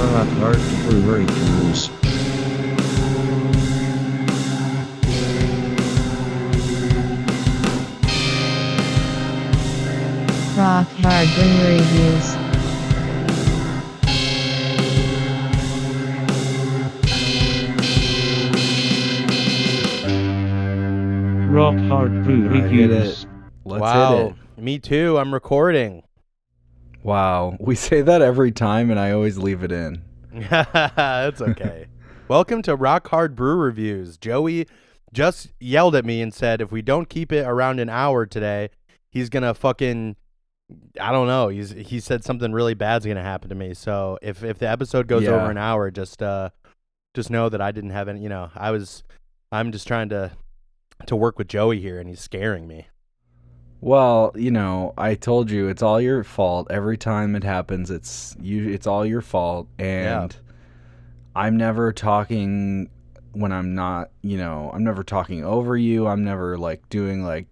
HARD BREW REVIEWS. Rock Hard Brew Reviews. Rock Hard Brew I hit Reviews. it. Let's hit it. Me too. I'm recording. Wow. We say that every time, and I always leave it in. That's okay. Welcome to Rock Hard Brew Reviews. Joey just yelled at me and said if we don't keep it around an hour today, he's going to fucking, I don't know. He said something really bad's going to happen to me. So if the episode goes over an hour, just know that I didn't have any, I'm just trying to work with Joey here, and he's scaring me. Well, I told you it's all your fault. Every time it happens, it's all your fault. And I'm never talking when I'm not, I'm never talking over you. I'm never doing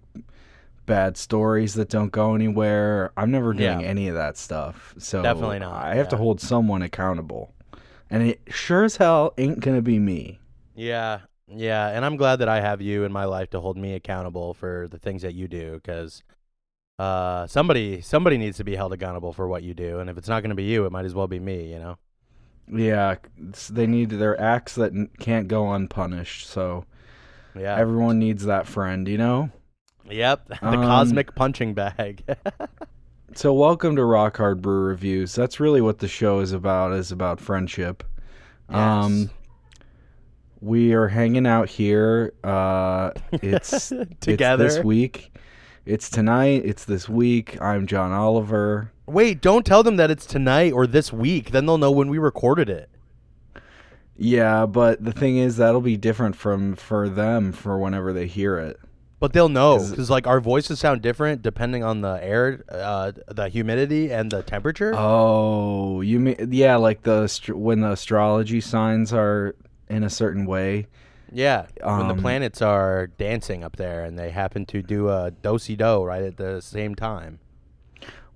bad stories that don't go anywhere. I'm never doing any of that stuff. So Definitely not. I have to hold someone accountable. And it sure as hell ain't going to be me. Yeah, and I'm glad that I have you in my life to hold me accountable for the things that you do, because somebody needs to be held accountable for what you do, and if it's not going to be you, it might as well be me, Yeah, they need their acts that can't go unpunished, so everyone needs that friend, Yep, the cosmic punching bag. So welcome to Rock Hard Brew Reviews. That's really what the show is about friendship. Yes. We are hanging out here. It's together. It's this week. It's tonight. It's this week. I'm John Oliver. Wait, don't tell them that it's tonight or this week. Then they'll know when we recorded it. Yeah, but the thing is, that'll be different for them for whenever they hear it. But they'll know because our voices sound different depending on the air, the humidity, and the temperature. Oh, you mean when the astrology signs are in a certain way. Yeah, when the planets are dancing up there and they happen to do a do-si-do right at the same time.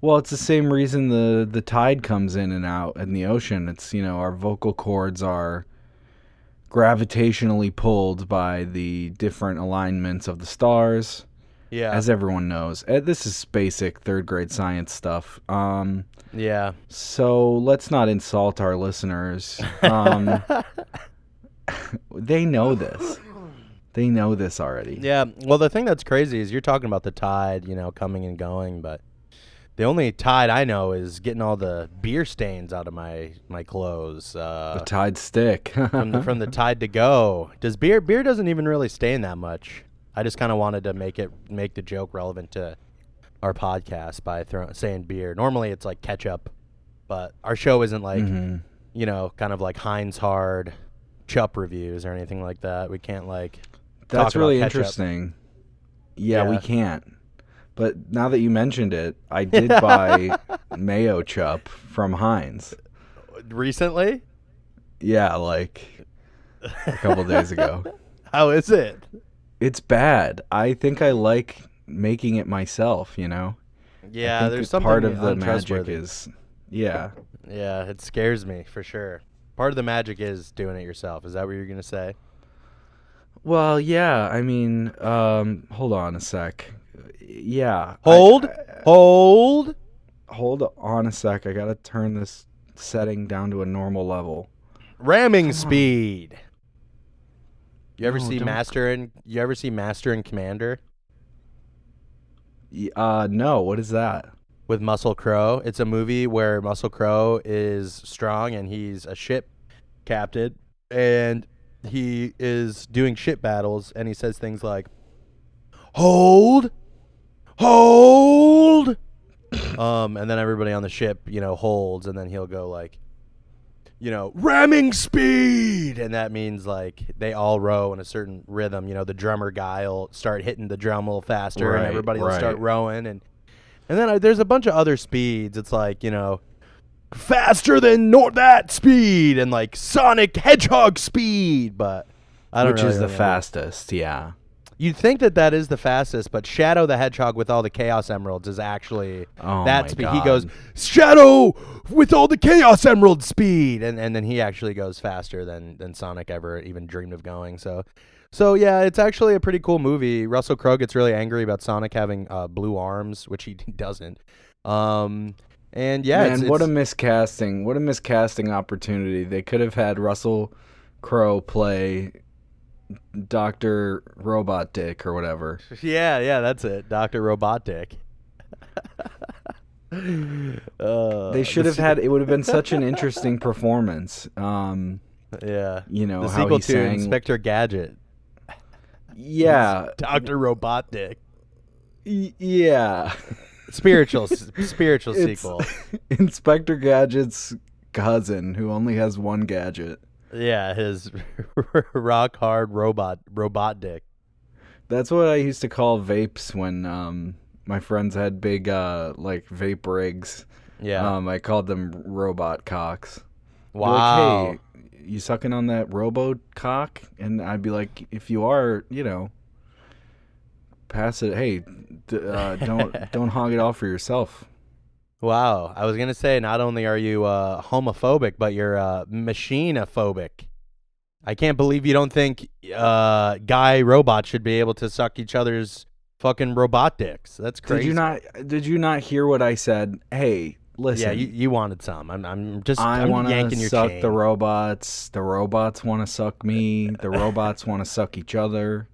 Well, it's the same reason the tide comes in and out in the ocean. It's, our vocal cords are gravitationally pulled by the different alignments of the stars. Yeah. As everyone knows. This is basic third grade science stuff. Yeah. So let's not insult our listeners. They know this. They know this already. Yeah. Well, the thing that's crazy is you're talking about the tide, coming and going, but the only tide I know is getting all the beer stains out of my clothes. The tide stick. from the tide to go. Does beer doesn't even really stain that much. I just kind of wanted to make the joke relevant to our podcast by saying beer. Normally it's like ketchup, but our show isn't kind of like Heinz Hard Chup reviews or anything like that. We can't That's talk really about ketchup. Interesting. Yeah, we can't. But now that you mentioned it, I did buy mayo chup from Heinz. Recently? Yeah, a couple days ago. How is it? It's bad. I think I like making it myself, Yeah, there's something part of the magic untrustworthy. is Yeah, it scares me for sure. Part of the magic is doing it yourself. Is that what you're going to say? well, yeah, I mean, hold on a sec. Yeah. Hold on a sec. I got to turn this setting down to a normal level. Ramming speed. You ever No, see don't- Master and Commander No, what is that? with Muscle Crowe? It's a movie where Muscle Crowe is strong and he's a ship captain and he is doing ship battles and he says things like hold and then everybody on the ship, holds, and then he'll go ramming speed, and that means they all row in a certain rhythm. The drummer guy will start hitting the drum a little faster, and everybody will start rowing, and then there's a bunch of other speeds. It's faster than that speed, and Sonic Hedgehog speed, but I don't Which really is the remember. fastest, yeah. You'd think that is the fastest, but Shadow the Hedgehog with all the Chaos Emeralds is actually that speed. He goes, Shadow with all the Chaos Emerald speed, and then he actually goes faster than Sonic ever even dreamed of going. So yeah, it's actually a pretty cool movie. Russell Crowe gets really angry about Sonic having blue arms, which he doesn't. And yeah, man, what a miscasting! What a miscasting opportunity. They could have had Russell Crowe play Dr. Robot Dick or whatever. Yeah, that's it. Dr. Robot Dick. They should have had, it would have been such an interesting performance. Yeah. You know, the how sequel he to sang. Inspector Gadget. Yeah. Dr. Robot Dick. Yeah. Spiritual sequel. Inspector Gadget's cousin who only has one gadget. Yeah, his rock hard robot dick. That's what I used to call vapes when my friends had big like vape rigs. Yeah. I called them robot cocks. Wow. Like, hey, you sucking on that robo cock? And I'd be like, if you are, you know, pass it. Hey, don't hog it all for yourself. Wow. I was going to say, not only are you homophobic, but you're machinophobic. I can't believe you don't think guy robots should be able to suck each other's fucking robot dicks. That's crazy. Did you not hear what I said? Hey, listen. Yeah, you wanted some. I'm I want yanking to your suck chain. the robots. The robots want to suck me. The robots want to suck each other.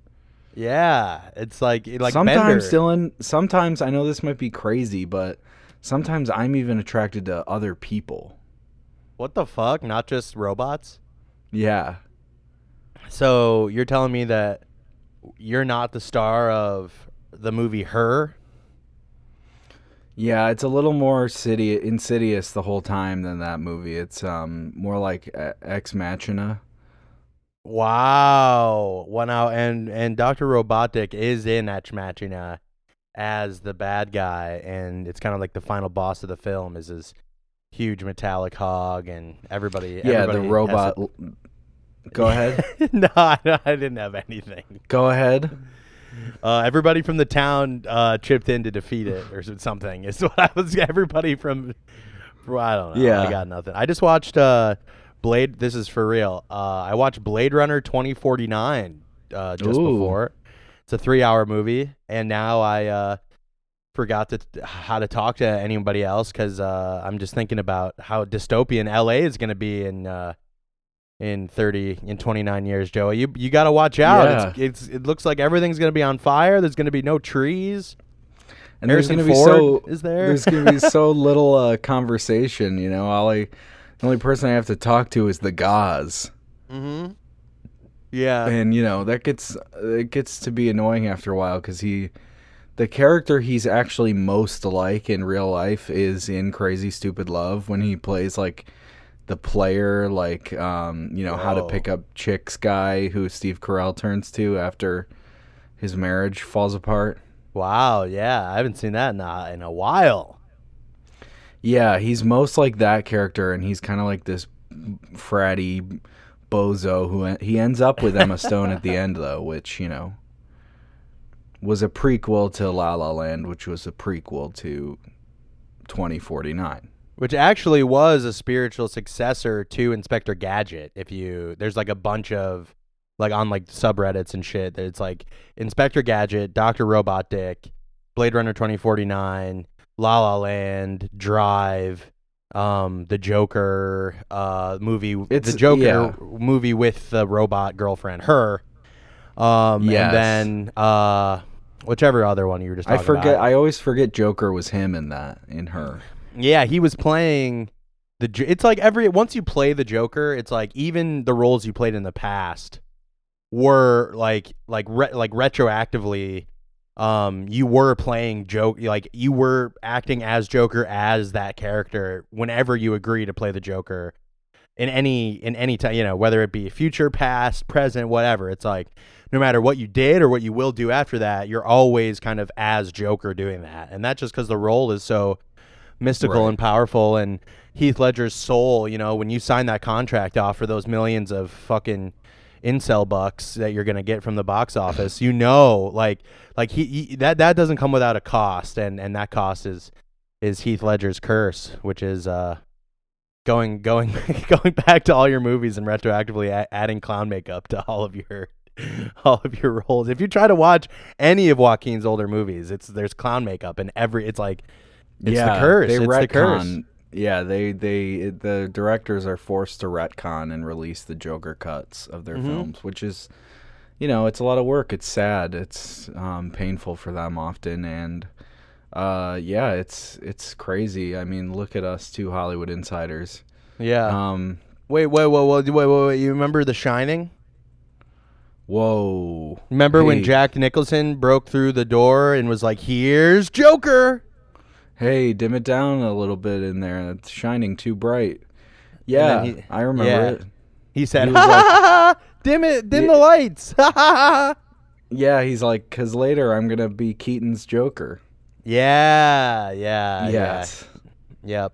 Yeah, it's like sometimes, Bender. Dylan. Sometimes I know this might be crazy, but sometimes I'm even attracted to other people. What the fuck? Not just robots? Yeah. So you're telling me that you're not the star of the movie Her? Yeah, it's a little more insidious the whole time than that movie. It's more like Ex Machina. Wow. Wow. And Dr. Robotic is in Ex Machina as the bad guy, and it's kind of like the final boss of the film is this huge metallic hog, and everybody. The robot. Go ahead. No, I didn't have anything. Go ahead. Everybody from the town chipped in to defeat it or something. Is what I was. Everybody from I don't know. Yeah. I got nothing. I just watched Blade. This is for real. I watched Blade Runner 2049 just before. It's a 3-hour movie, and now I forgot how to talk to anybody else because I'm just thinking about how dystopian LA is going to be in 29 years, Joey. You got to watch out. Yeah. It looks like everything's going to be on fire. There's going to be no trees. And Harrison there's Ford gonna be is there. There's going to be so little conversation, you know. The only person I have to talk to is the gauze. Mm-hmm. Yeah. And, you know, it gets to be annoying after a while because the character he's actually most like in real life is in Crazy Stupid Love when he plays like the player, like, how to pick up chicks guy who Steve Carell turns to after his marriage falls apart. Wow, yeah. I haven't seen that in a while. Yeah, he's most like that character, and he's kind of like this fratty bozo who he ends up with Emma Stone at the end, though, which, you know, was a prequel to La La Land, which was a prequel to 2049. Which actually was a spiritual successor to Inspector Gadget. There's like a bunch of like on like subreddits and shit that it's like Inspector Gadget, Dr. Robot Dick, Blade Runner 2049, La La Land, Drive, the Joker movie, movie with the robot girlfriend, Her. Yes. And then whichever other one you were just talking about. I always forget Joker was him in Her. Yeah, he was playing it's like once you play the Joker, it's like even the roles you played in the past were like retroactively you were playing like you were acting as Joker as that character whenever you agree to play the Joker in any time, you know, whether it be future, past, present, whatever. It's like no matter what you did or what you will do after that, you're always kind of as Joker doing that. And that's just because the role is so mystical and powerful. And Heath Ledger's soul, you know, when you sign that contract off for those millions of fucking incel bucks that you're gonna get from the box office. You know, like that doesn't come without a cost, and that cost is Heath Ledger's curse, which is going going back to all your movies and retroactively adding clown makeup to all of your roles. If you try to watch any of Joaquin's older movies, there's clown makeup in every. It's the curse. They it's retcon. The curse. Yeah, the directors are forced to retcon and release the Joker cuts of their films, which is, it's a lot of work. It's sad. It's painful for them often, and it's crazy. I mean, look at us, two Hollywood insiders. Yeah. Wait. You remember The Shining? Whoa. Remember when Jack Nicholson broke through the door and was like, "Here's Joker." Hey, dim it down a little bit in there. It's shining too bright. Yeah, I remember it. He said, "Ha ha ha! Dim the lights." Ha ha ha! Yeah, he's like, "'Cause later I'm gonna be Keaton's Joker." Yeah. Yep.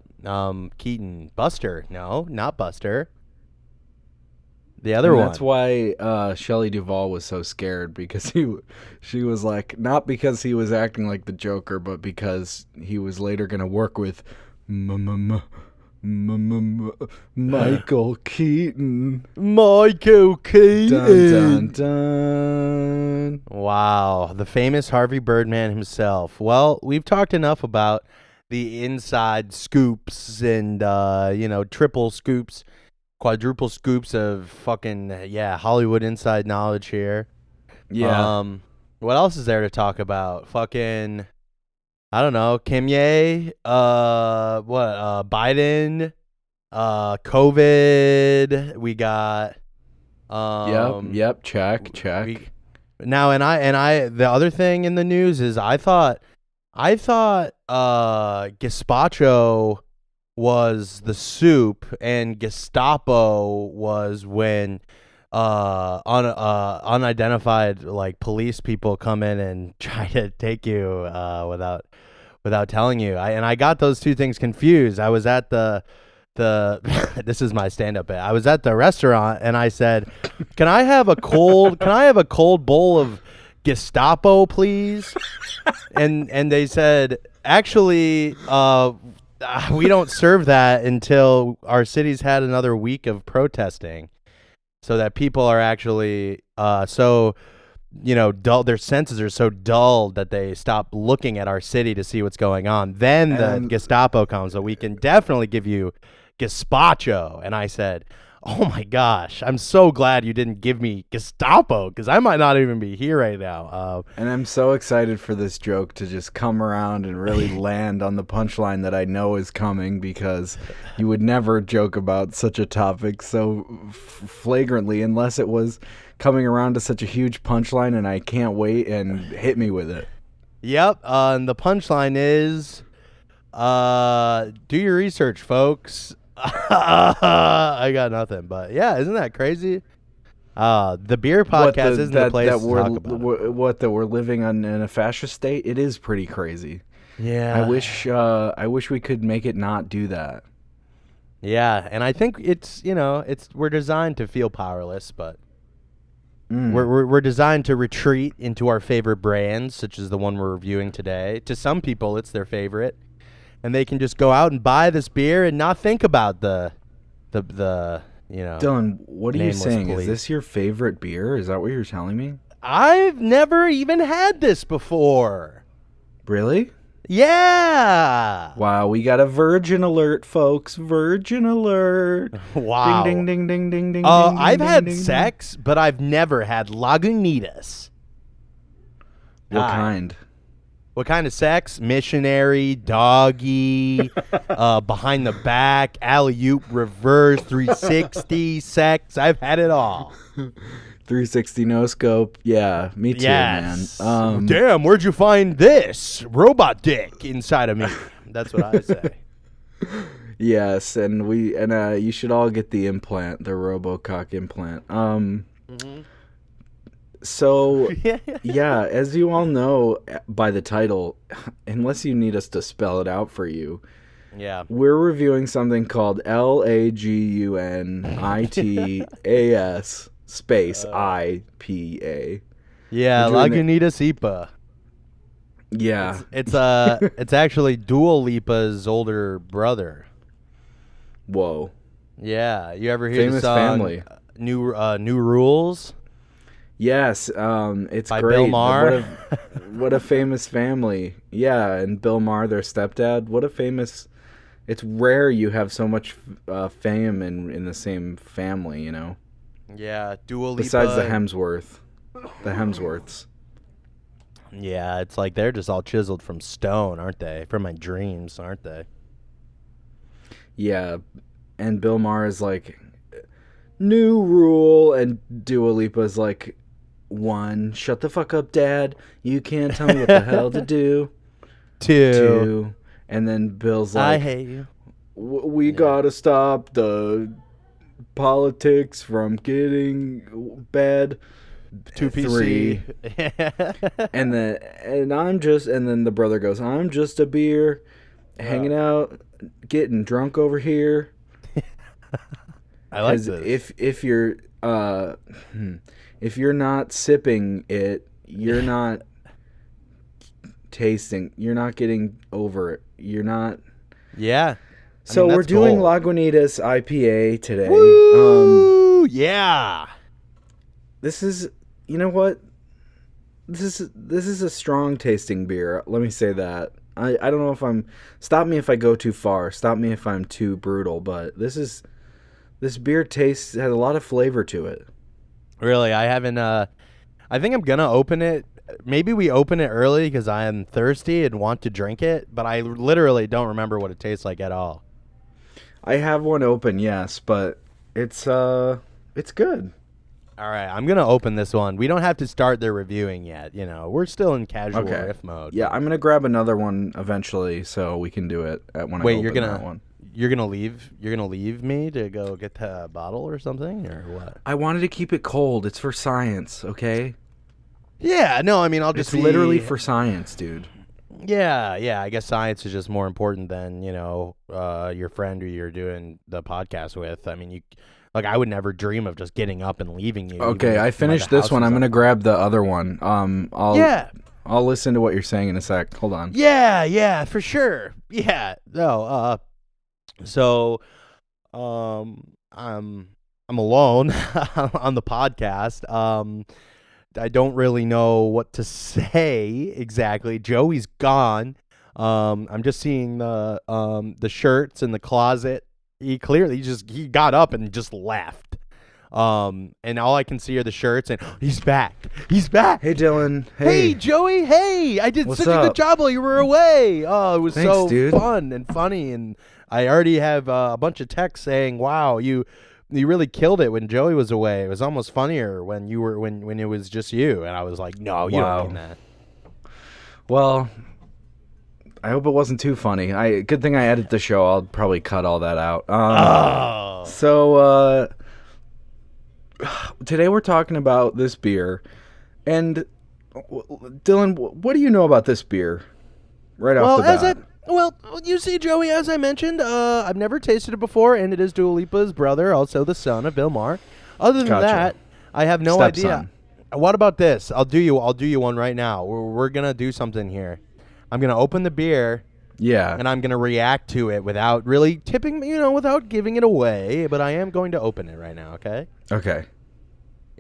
Keaton. Buster. No, not Buster. The other one. That's why Shelley Duvall was so scared, because she was like, not because he was acting like the Joker, but because he was later going to work with Michael Keaton. Michael Keaton. Dun, dun, dun. Wow, the famous Harvey Birdman himself. Well, we've talked enough about the inside scoops and triple scoops, quadruple scoops of fucking Hollywood inside knowledge here. Yeah. What else is there to talk about? Fucking, I don't know. Kimye, Biden, COVID. We got. Yep. Check. Now, and I. The other thing in the news is I thought, gazpacho was the soup, and Gestapo was when unidentified police people come in and try to take you without telling you. I got those two things confused. I was at the this is my stand-up bit. I was at the restaurant and I said, "Can I have a cold bowl of Gestapo, please?" and they said, "Actually, we don't serve that until our city's had another week of protesting, so that people are actually dull. Their senses are so dulled that they stop looking at our city to see what's going on. Then the Gestapo comes, so we can definitely give you gazpacho." And I said, "Oh my gosh, I'm so glad you didn't give me Gestapo, because I might not even be here right now." And I'm so excited for this joke to just come around and really land on the punchline that I know is coming, because you would never joke about such a topic so flagrantly unless it was coming around to such a huge punchline, and I can't wait, and hit me with it. Yep, and the punchline is, do your research, folks. I got nothing, but yeah, isn't that crazy? The beer podcast isn't the place to talk about it. That we're living in a fascist state? It is pretty crazy. Yeah. I wish we could make it not do that. Yeah, and I think we're designed to feel powerless, but we're designed to retreat into our favorite brands, such as the one we're reviewing today. To some people, it's their favorite, and they can just go out and buy this beer and not think about the Dylan, what are you saying? Police. Is this your favorite beer? Is that what you're telling me? I've never even had this before. Really? Yeah. Wow, we got a virgin alert, folks. Virgin alert. Wow. Ding, ding, ding, ding, ding, ding. I've ding, had ding, sex, but I've never had Lagunitas. What kind? What kind of sex? Missionary, doggy, behind the back, alley-oop, reverse, 360 sex. I've had it all. 360 no scope. Yeah, me too, yes. man. Damn, where'd you find this robot dick inside of me? That's what I say. Yes, and you should all get the implant, the RoboCock implant. So, yeah, as you all know by the title, unless you need us to spell it out for you, we're reviewing something called Lagunitas space IPA. Yeah, We're doing Lagunitas IPA. Yeah. It's actually Dua Lipa's older brother. Whoa. Yeah, you ever hear Famous the song family. New Rules Yes, it's by great. Bill Maher? What a famous family. Yeah, and Bill Maher, their stepdad. What a famous. It's rare you have so much fame in the same family, you know. Yeah, Dua Lipa. Besides the Hemsworths. Yeah, it's like they're just all chiseled from stone, aren't they? From my dreams, aren't they? Yeah, and Bill Maher is like new rule, and Dua Lipa's like 1. Shut the fuck up, Dad. You can't tell me what the hell to do. 2. And then Bill's like, I hate you. We gotta stop the politics from getting bad. 2 3. and then the brother goes, I'm just a beer, hanging out, getting drunk over here. I like this. If you're not sipping it, you're not tasting. You're not getting over it. You're not. Yeah. So we're doing gold. Lagunitas IPA today. Woo! Yeah. This is, you know what? This is a strong tasting beer. Let me say that. I don't know if I'm. Stop me if I go too far. Stop me if I'm too brutal. But this beer has a lot of flavor to it. Really, I haven't. I think I'm gonna open it. Maybe we open it early because I am thirsty and want to drink it. But I literally don't remember what it tastes like at all. I have one open, yes, but it's good. All right, I'm gonna open this one. We don't have to start the reviewing yet. You know, we're still in casual riff mode. Yeah, I'm gonna grab another one eventually, so we can do it when I open that one. You're gonna leave me to go get the bottle or something, or what? I wanted to keep it cold. It's for science, okay? Yeah, no, I mean I'll just It's literally for science, dude. Yeah. I guess science is just more important than your friend who you're doing the podcast with. I mean, I would never dream of just getting up and leaving you. Okay, I finished this one. I'm gonna grab the other one. I'll listen to what you're saying in a sec. Hold on. Yeah, for sure. Yeah, no. So, I'm alone on the podcast. I don't really know what to say exactly. Joey's gone. I'm just seeing the shirts in the closet. He got up and just left. And all I can see are the shirts, and he's back. Hey, Dylan. Hey, Joey. Hey, I did What's such a good up? job while you were away. Oh, it was Thanks, dude. fun and funny, and I already have a bunch of texts saying, "Wow, you really killed it when Joey was away. It was almost funnier when you were when it was just you." And I was like, "No, you don't mean that." Well, I hope it wasn't too funny. Good thing I edit the show. I'll probably cut all that out. So today we're talking about this beer, and Dylan, what do you know about this beer? Right off the bat. Well, you see, Joey, as I mentioned, I've never tasted it before, and it is Dua Lipa's brother, also the son of Bill Maher. Other than that, I have no idea. What about this? I'll do you one right now. We're gonna do something here. I'm gonna open the beer. Yeah. And I'm gonna react to it without really tipping, without giving it away. But I am going to open it right now. Okay. Okay.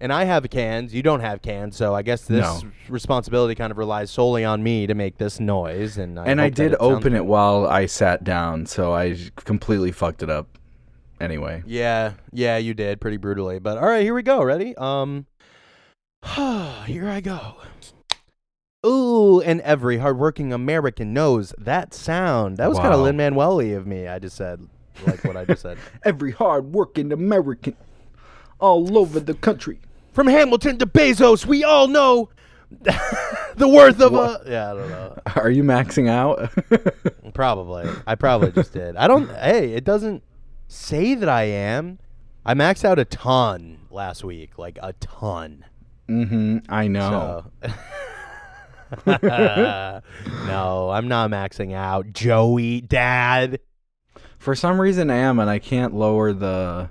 And I have cans. You don't have cans, so I guess this responsibility kind of relies solely on me to make this noise. And I did open it while I sat down, so I completely fucked it up. Anyway. Yeah, you did pretty brutally. But all right, here we go. Ready? Here I go. Ooh, and every hardworking American knows that sound. That was kind of Lin-Manuel-y of me. I just said like what I just said. Every hardworking American all over the country. From Hamilton to Bezos, we all know the worth of I don't know. Are you maxing out? Probably. I probably just did. It doesn't say that I am. I maxed out a ton last week, like a ton. I know. So. No, I'm not maxing out. Joey, Dad. For some reason I am, and I can't lower the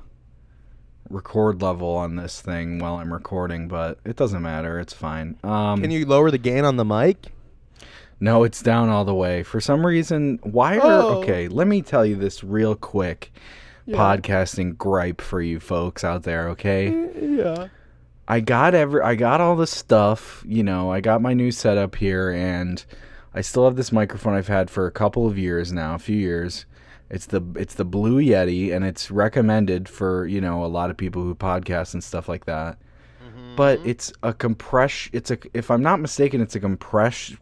record level on this thing while I'm recording, but it doesn't matter. It's fine. Can you lower the gain on the mic? No, it's down all the way. For some reason, okay, let me tell you this real quick. Podcasting gripe for you folks out there, okay? Yeah. I got all the stuff, I got my new setup here, and I still have this microphone I've had for a couple of years now, a few years. It's the Blue Yeti, and it's recommended for, a lot of people who podcast and stuff like that. But it's a if I'm not mistaken, it's a compressor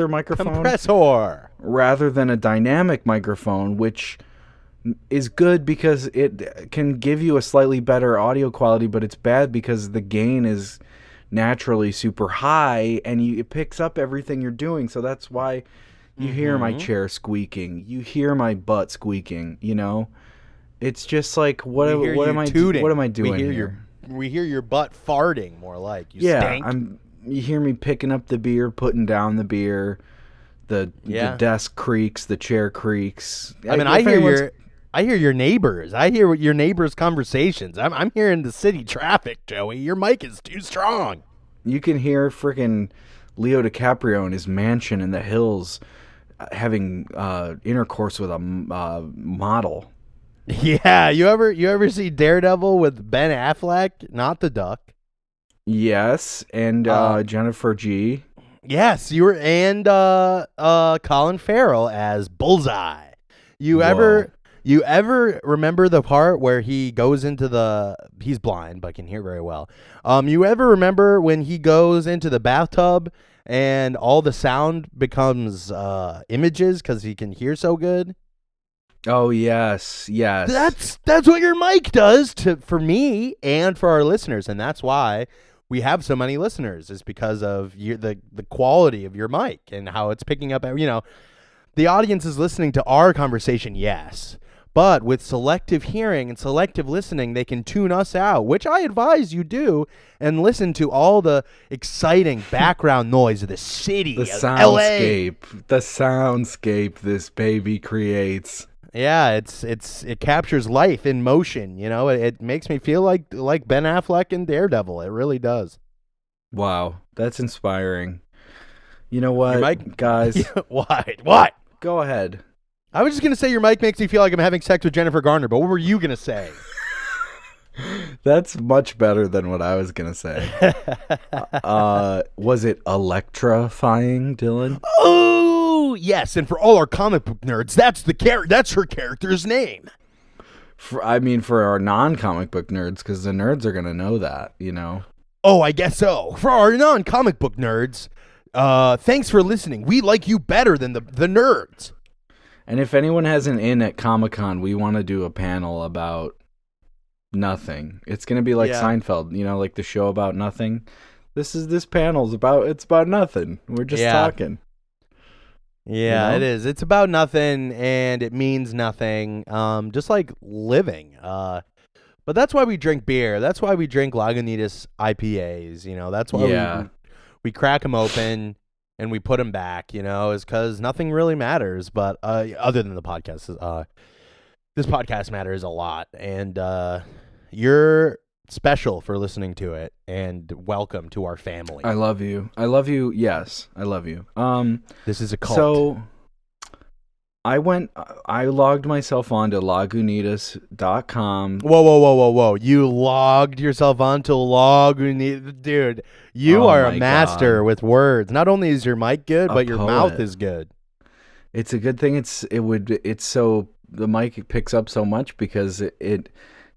microphone. Compressor. Rather than a dynamic microphone, which is good because it can give you a slightly better audio quality, but it's bad because the gain is naturally super high and it picks up everything you're doing. So that's why you hear my chair squeaking. You hear my butt squeaking, It's just like, what am I doing here? We hear your butt farting, more like. Stink. You hear me picking up the beer, putting down the beer. The desk creaks, the chair creaks. I mean, I hear your neighbors. I hear your neighbors' conversations. I'm hearing the city traffic, Joey. Your mic is too strong. You can hear freaking Leo DiCaprio in his mansion in the hills having intercourse with a model. Yeah, you ever see Daredevil with Ben Affleck, not the Duck? Yes, and Jennifer G. Yes, and Colin Farrell as Bullseye. You ever remember the part where he goes into he's blind but can hear very well. You ever remember when he goes into the bathtub and all the sound becomes images because he can hear so good? Oh, yes. That's what your mic does for me and for our listeners, and that's why we have so many listeners, is because of the quality of your mic and how it's picking up. The audience is listening to our conversation, yes, but with selective hearing and selective listening, they can tune us out, which I advise you do, and listen to all the exciting background noise of the city, the soundscape this baby creates. Yeah, it captures life in motion. It makes me feel like Ben Affleck in Daredevil. It really does. Wow, that's inspiring. You know what, guys? What? Go ahead. I was just gonna say your mic makes me feel like I'm having sex with Jennifer Garner, but what were you gonna say? That's much better than what I was gonna say. Was it electrifying, Dylan? Oh yes, and for all our comic book nerds, that's her character's name. For our non-comic book nerds, because the nerds are gonna know that, Oh, I guess so. For our non-comic book nerds, thanks for listening. We like you better than the nerds. And if anyone has an in at Comic-Con, we want to do a panel about nothing. It's going to be like Seinfeld, like the show about nothing. This panel's about nothing. We're just talking. Yeah, it is. It's about nothing, and it means nothing. Just like living. But that's why we drink beer. That's why we drink Lagunitas IPAs. That's why we crack them open and we put them back. Is because nothing really matters. But other than the podcast, this podcast matters a lot, and you're special for listening to it, and welcome to our family. I love you. Yes, I love you. This is a cult. So I logged myself onto Lagunitas.com. Whoa. You logged yourself onto Lagunitas. Dude, you are a master with words. Not only is your mic good, but your mouth is good. It's a good thing. The mic picks up so much because it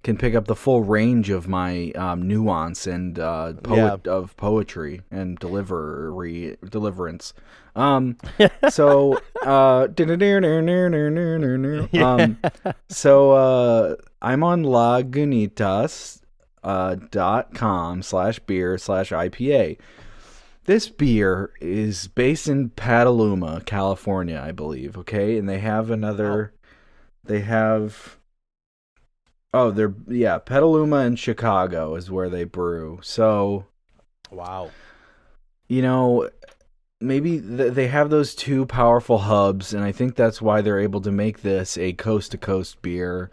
can pick up the full range of my nuance and of poetry and deliverance. So I'm on Lagunitas.com/beer/IPA. This beer is based in Petaluma, California, I believe. Okay, and they have another. Petaluma and Chicago is where they brew. So, wow. Maybe they have those two powerful hubs, and I think that's why they're able to make this a coast-to-coast beer.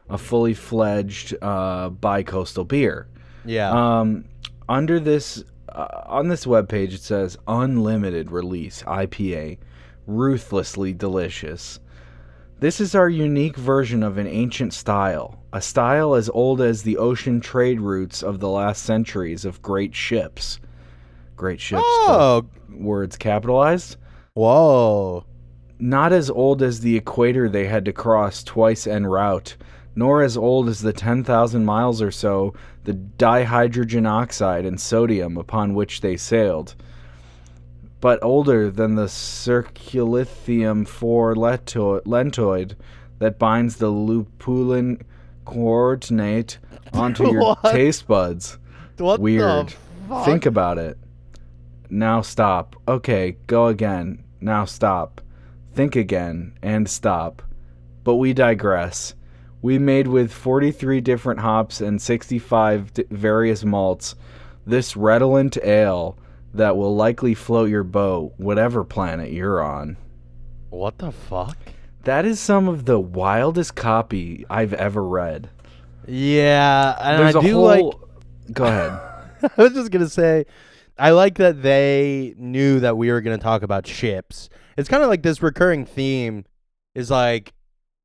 a fully fledged bi-coastal beer. Yeah. Under this, on this webpage, it says unlimited release IPA, ruthlessly delicious. This is our unique version of an ancient style, a style as old as the ocean trade routes of the last centuries of great ships. Great ships, Oh. words capitalized. Whoa. Not as old as the equator they had to cross twice en route, nor as old as the 10,000 miles or so the dihydrogen oxide and sodium upon which they sailed, but older than the circulithium 4 lentoid that binds the lupulin coordinate onto your What? taste buds. What Weird. the fuck? Think about it. Now stop. Okay, go again. Now stop. Think again and stop. But we digress. We made with 43 different hops and 65 various malts this redolent ale that will likely float your boat, whatever planet you're on. What the fuck? That is some of the wildest copy I've ever read. Yeah, and There's I a do whole... like. Go ahead. I was just gonna say, I like that they knew that we were gonna talk about ships. It's kind of like this recurring theme is like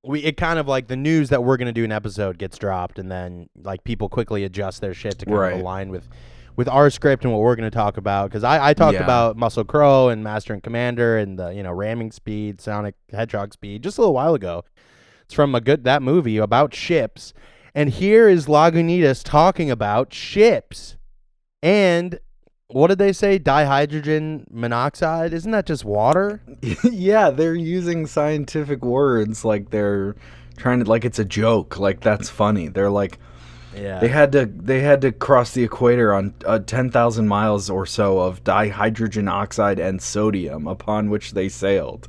it kind of like the news that we're gonna do an episode gets dropped, and then like people quickly adjust their shit to kind Right. of align with our script and what we're gonna talk about. Because I talked Yeah. about Muscle Crow and Master and Commander and the ramming speed, Sonic Hedgehog speed just a little while ago. It's from that movie about ships. And here is Lagunitas talking about ships. And what did they say? Dihydrogen monoxide? Isn't that just water? Yeah, they're using scientific words like they're trying to, like it's a joke. Like that's funny. They're like, Yeah. they had to cross the equator on 10,000 miles or so of dihydrogen oxide and sodium upon which they sailed.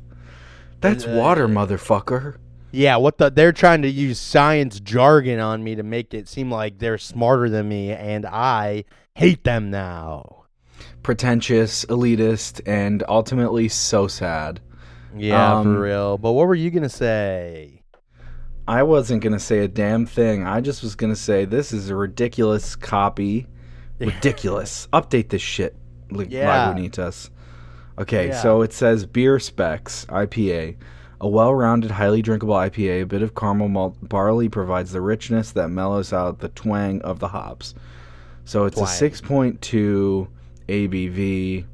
That's water, motherfucker. Yeah, they're trying to use science jargon on me to make it seem like they're smarter than me, and I hate them now. Pretentious, elitist, and ultimately so sad. Yeah, for real. But what were you gonna say? I wasn't going to say a damn thing. I just was going to say this is a ridiculous copy. Ridiculous. Update this shit, Lagunitas. Okay, Yeah. so it says beer specs, IPA. A well-rounded, highly drinkable IPA. A bit of caramel malt barley provides the richness that mellows out the twang of the hops. So it's a 6.2 ABV,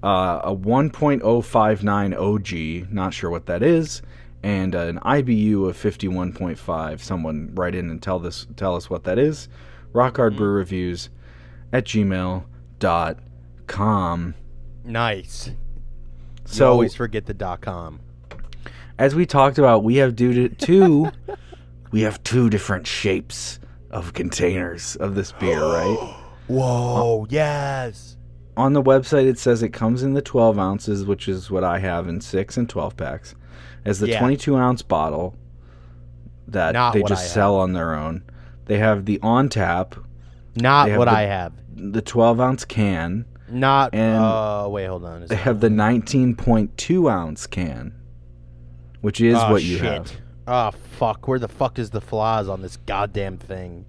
a 1.059 OG, not sure what that is, and an IBU of 51.5. Someone write in and tell us what that is. RockHardBrewReviews at gmail.com. Nice. So you always forget the .com. As we talked about, we have two different shapes of containers of this beer, right? Whoa, yes. On the website, it says it comes in the 12 ounces, which is what I have in 6 and 12 packs, as the 22-ounce bottle that Not they what just I sell on their own. They have the on tap. Not what I have. The 12-ounce can. Not. And wait, hold on. They have the 19.2-ounce can, which is what you have. Oh, fuck. Where the fuck is the flaws on this goddamn thing?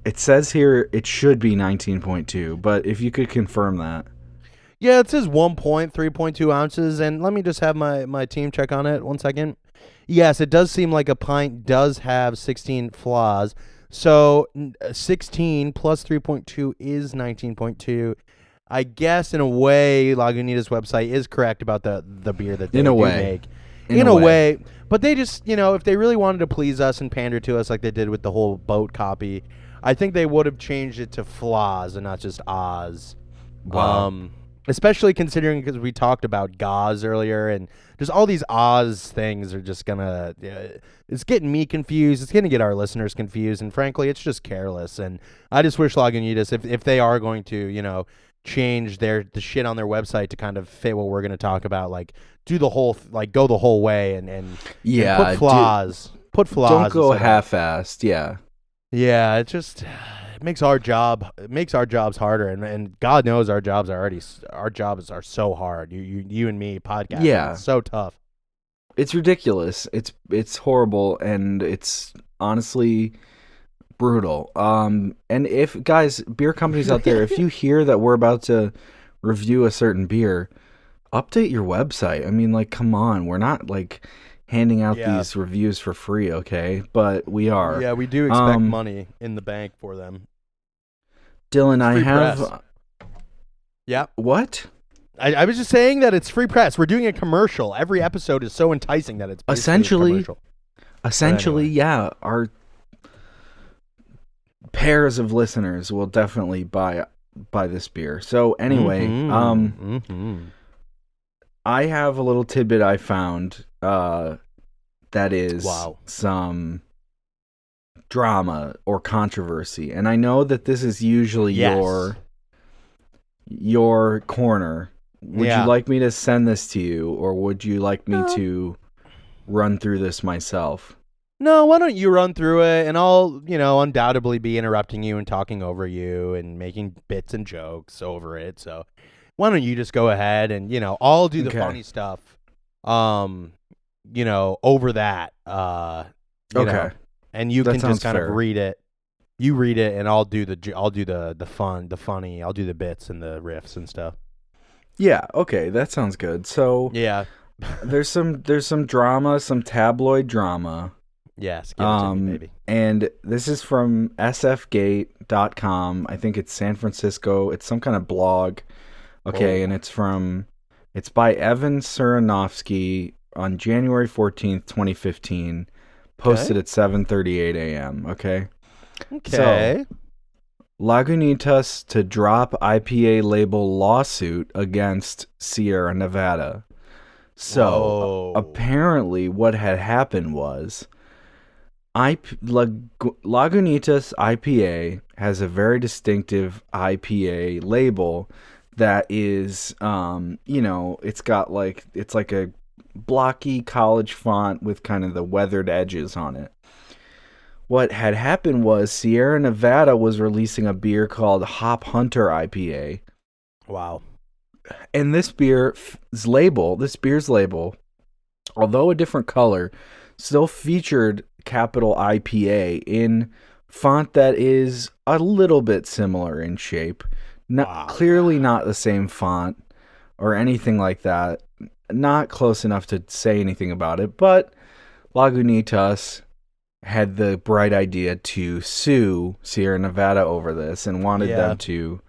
It says here it should be 19.2, but if you could confirm that. Yeah, it says 3.2 ounces, and let me just have my team check on it 1 second. Yes, it does seem like a pint does have 16 flaws. So 16 plus 3.2 is 19.2. I guess in a way, Lagunitas website is correct about the beer that they make. In a way. But they just, if they really wanted to please us and pander to us like they did with the whole boat copy, I think they would have changed it to flaws and not just Oz. Wow. Especially considering because we talked about gauze earlier, and just all these Oz things are just gonna. It's getting me confused. It's gonna get our listeners confused, and frankly, it's just careless. And I just wish Lagunitas, if they are going to, change the shit on their website to kind of fit what we're gonna talk about, like do the whole go the whole way and put flaws. Put flaws. Don't go half-assed. Yeah. Yeah, it just makes our jobs harder, and God knows our jobs are so hard. You and me podcasting, it's so tough. It's ridiculous. It's horrible, and it's honestly brutal. And if guys, beer companies out there, if you hear that we're about to review a certain beer, update your website. I mean, like, come on, we're not like handing out these reviews for free, okay? But we are. Yeah, we do expect money in the bank for them. Dylan, I have. Press. Yeah. What? I was just saying that it's free press. We're doing a commercial. Every episode is so enticing that it's essentially a commercial. Essentially, yeah. Our pairs of listeners will definitely buy this beer. So anyway, I have a little tidbit I found that is some drama or controversy, and I know that this is usually your corner. Would you like me to send this to you, or would you like me to run through this myself? No, why don't you run through it, and I'll, undoubtedly be interrupting you and talking over you and making bits and jokes over it. So why don't you just go ahead and, I'll do the funny stuff, over that, okay. And you can just kind of read it. You read it, and I'll do the fun, the funny. I'll do the bits and the riffs and stuff. Yeah, okay, that sounds good. So yeah, there's some drama, some tabloid drama. Yes, give it to me, baby. And this is from sfgate.com. I think it's San Francisco. It's some kind of blog. Okay, and it's by Evan Suranovsky on January 14th, 2015. Posted at 7:38 a.m. Okay. So, Lagunitas to drop IPA label lawsuit against Sierra Nevada. So apparently, what had happened was, Lagunitas IPA has a very distinctive IPA label that is, it's like a blocky college font with kind of the weathered edges on it. What had happened was Sierra Nevada was releasing a beer called Hop Hunter IPA. Wow. And this beer's label, although a different color, still featured capital IPA in font that is a little bit similar in shape. Clearly not the same font or anything like that. Not close enough to say anything about it, but Lagunitas had the bright idea to sue Sierra Nevada over this and wanted them to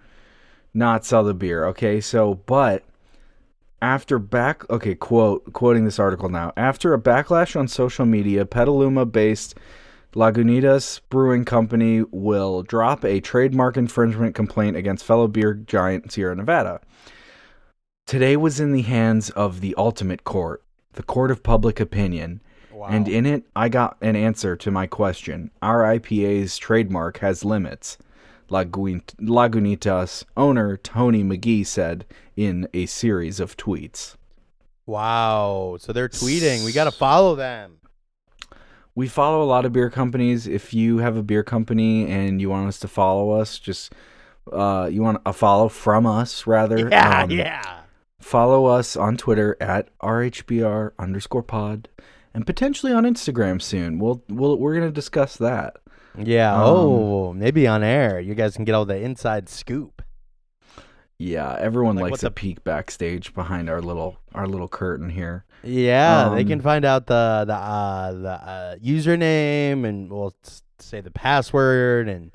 not sell the beer. Okay, so, but quoting this article now, after a backlash on social media, Petaluma-based Lagunitas Brewing Company will drop a trademark infringement complaint against fellow beer giant Sierra Nevada. Today was in the hands of the ultimate court, the court of public opinion. Wow. And in it, I got an answer to my question. Our IPA's trademark has limits, Lagunitas owner Tony McGee said in a series of tweets. Wow. So they're tweeting. We got to follow them. We follow a lot of beer companies. If you have a beer company and you want us to follow us, just you want a follow from us, rather. Yeah. Follow us on Twitter at RHBR_pod. And potentially on Instagram soon. We're gonna discuss that. Yeah. Maybe on air. You guys can get all the inside scoop. Yeah, everyone likes a peek backstage behind our little curtain here. Yeah, they can find out the username, and we'll say the password, and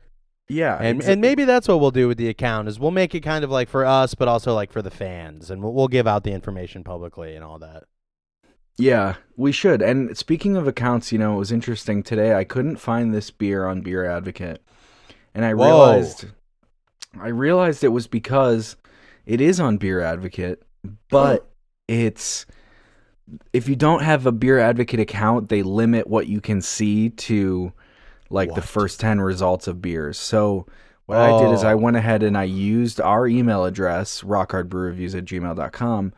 and maybe that's what we'll do with the account is we'll make it kind of like for us, but also like for the fans, and we'll give out the information publicly and all that. Yeah, we should. And speaking of accounts, it was interesting today. I couldn't find this beer on Beer Advocate, and I realized it was because it is on Beer Advocate, but if you don't have a Beer Advocate account, they limit what you can see to the first 10 results of beers. So what I did is I went ahead and I used our email address, rockhardbrewreviews@gmail.com,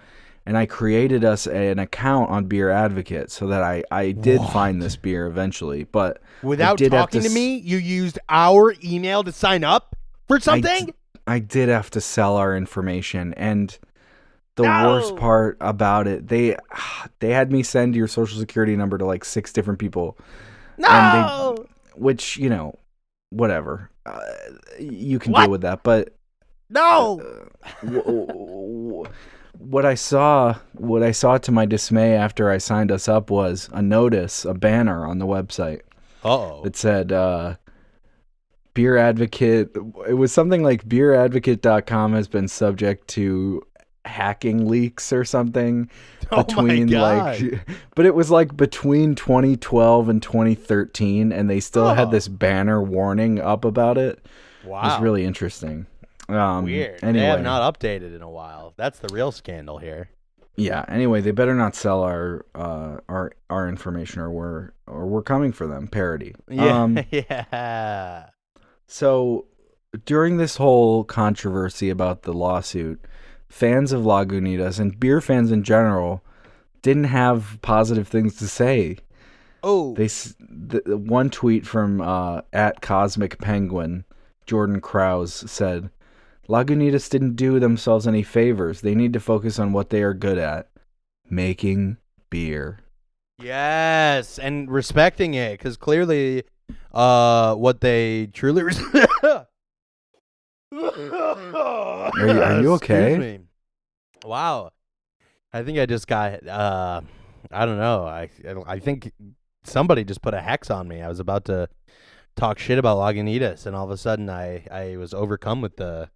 and I created us an account on Beer Advocate so that I did find this beer eventually. But without talking to me, you used our email to sign up for something? I did have to sell our information, and the worst part about it, they had me send your social security number to 6 different people. No. Which, whatever. You can What? deal with that, but No. what I saw to my dismay after I signed us up was a banner on the website Uh-oh. that said Beer Advocate. It was something like beeradvocate.com has been subject to hacking leaks or something between but it was like between 2012 and 2013, and they still had this banner warning up about it. Wow. It was really interesting. Weird. Anyway, they have not updated in a while. That's the real scandal here. Yeah. Anyway, they better not sell our information, or we're coming for them. Parody. Yeah. Yeah. So during this whole controversy about the lawsuit, fans of Lagunitas and beer fans in general didn't have positive things to say. Oh. One tweet from at Cosmic Penguin, Jordan Krause, said, Lagunitas didn't do themselves any favors. They need to focus on what they are good at, making beer. Yes, and respecting it, because clearly what they truly Are you okay? Excuse me. Wow. I think I just got I don't know. I think somebody just put a hex on me. I was about to talk shit about Lagunitas, and all of a sudden I was overcome with the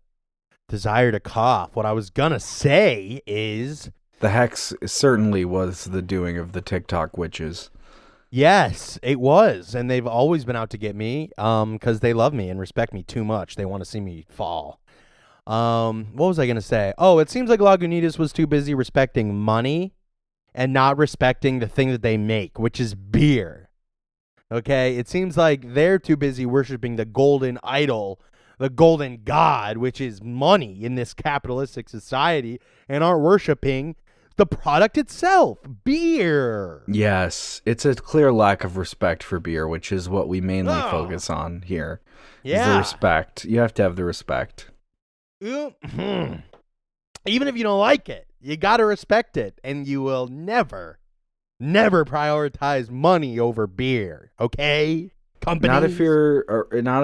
desire to cough. What I was gonna say is the hex certainly was the doing of the TikTok witches. Yes, it was, and they've always been out to get me because they love me and respect me too much. They want to see me fall. What was I gonna say? Oh, it seems like Lagunitas was too busy respecting money and not respecting the thing that they make, which is beer. Okay, it seems like they're too busy worshiping the golden idol, the golden god, which is money in this capitalistic society, and aren't worshiping the product itself, beer. Yes, it's a clear lack of respect for beer, which is what we mainly focus on here. Yeah. Is the respect. You have to have the respect. Even if you don't like it, you got to respect it, and you will never prioritize money over beer, okay? Companies. Not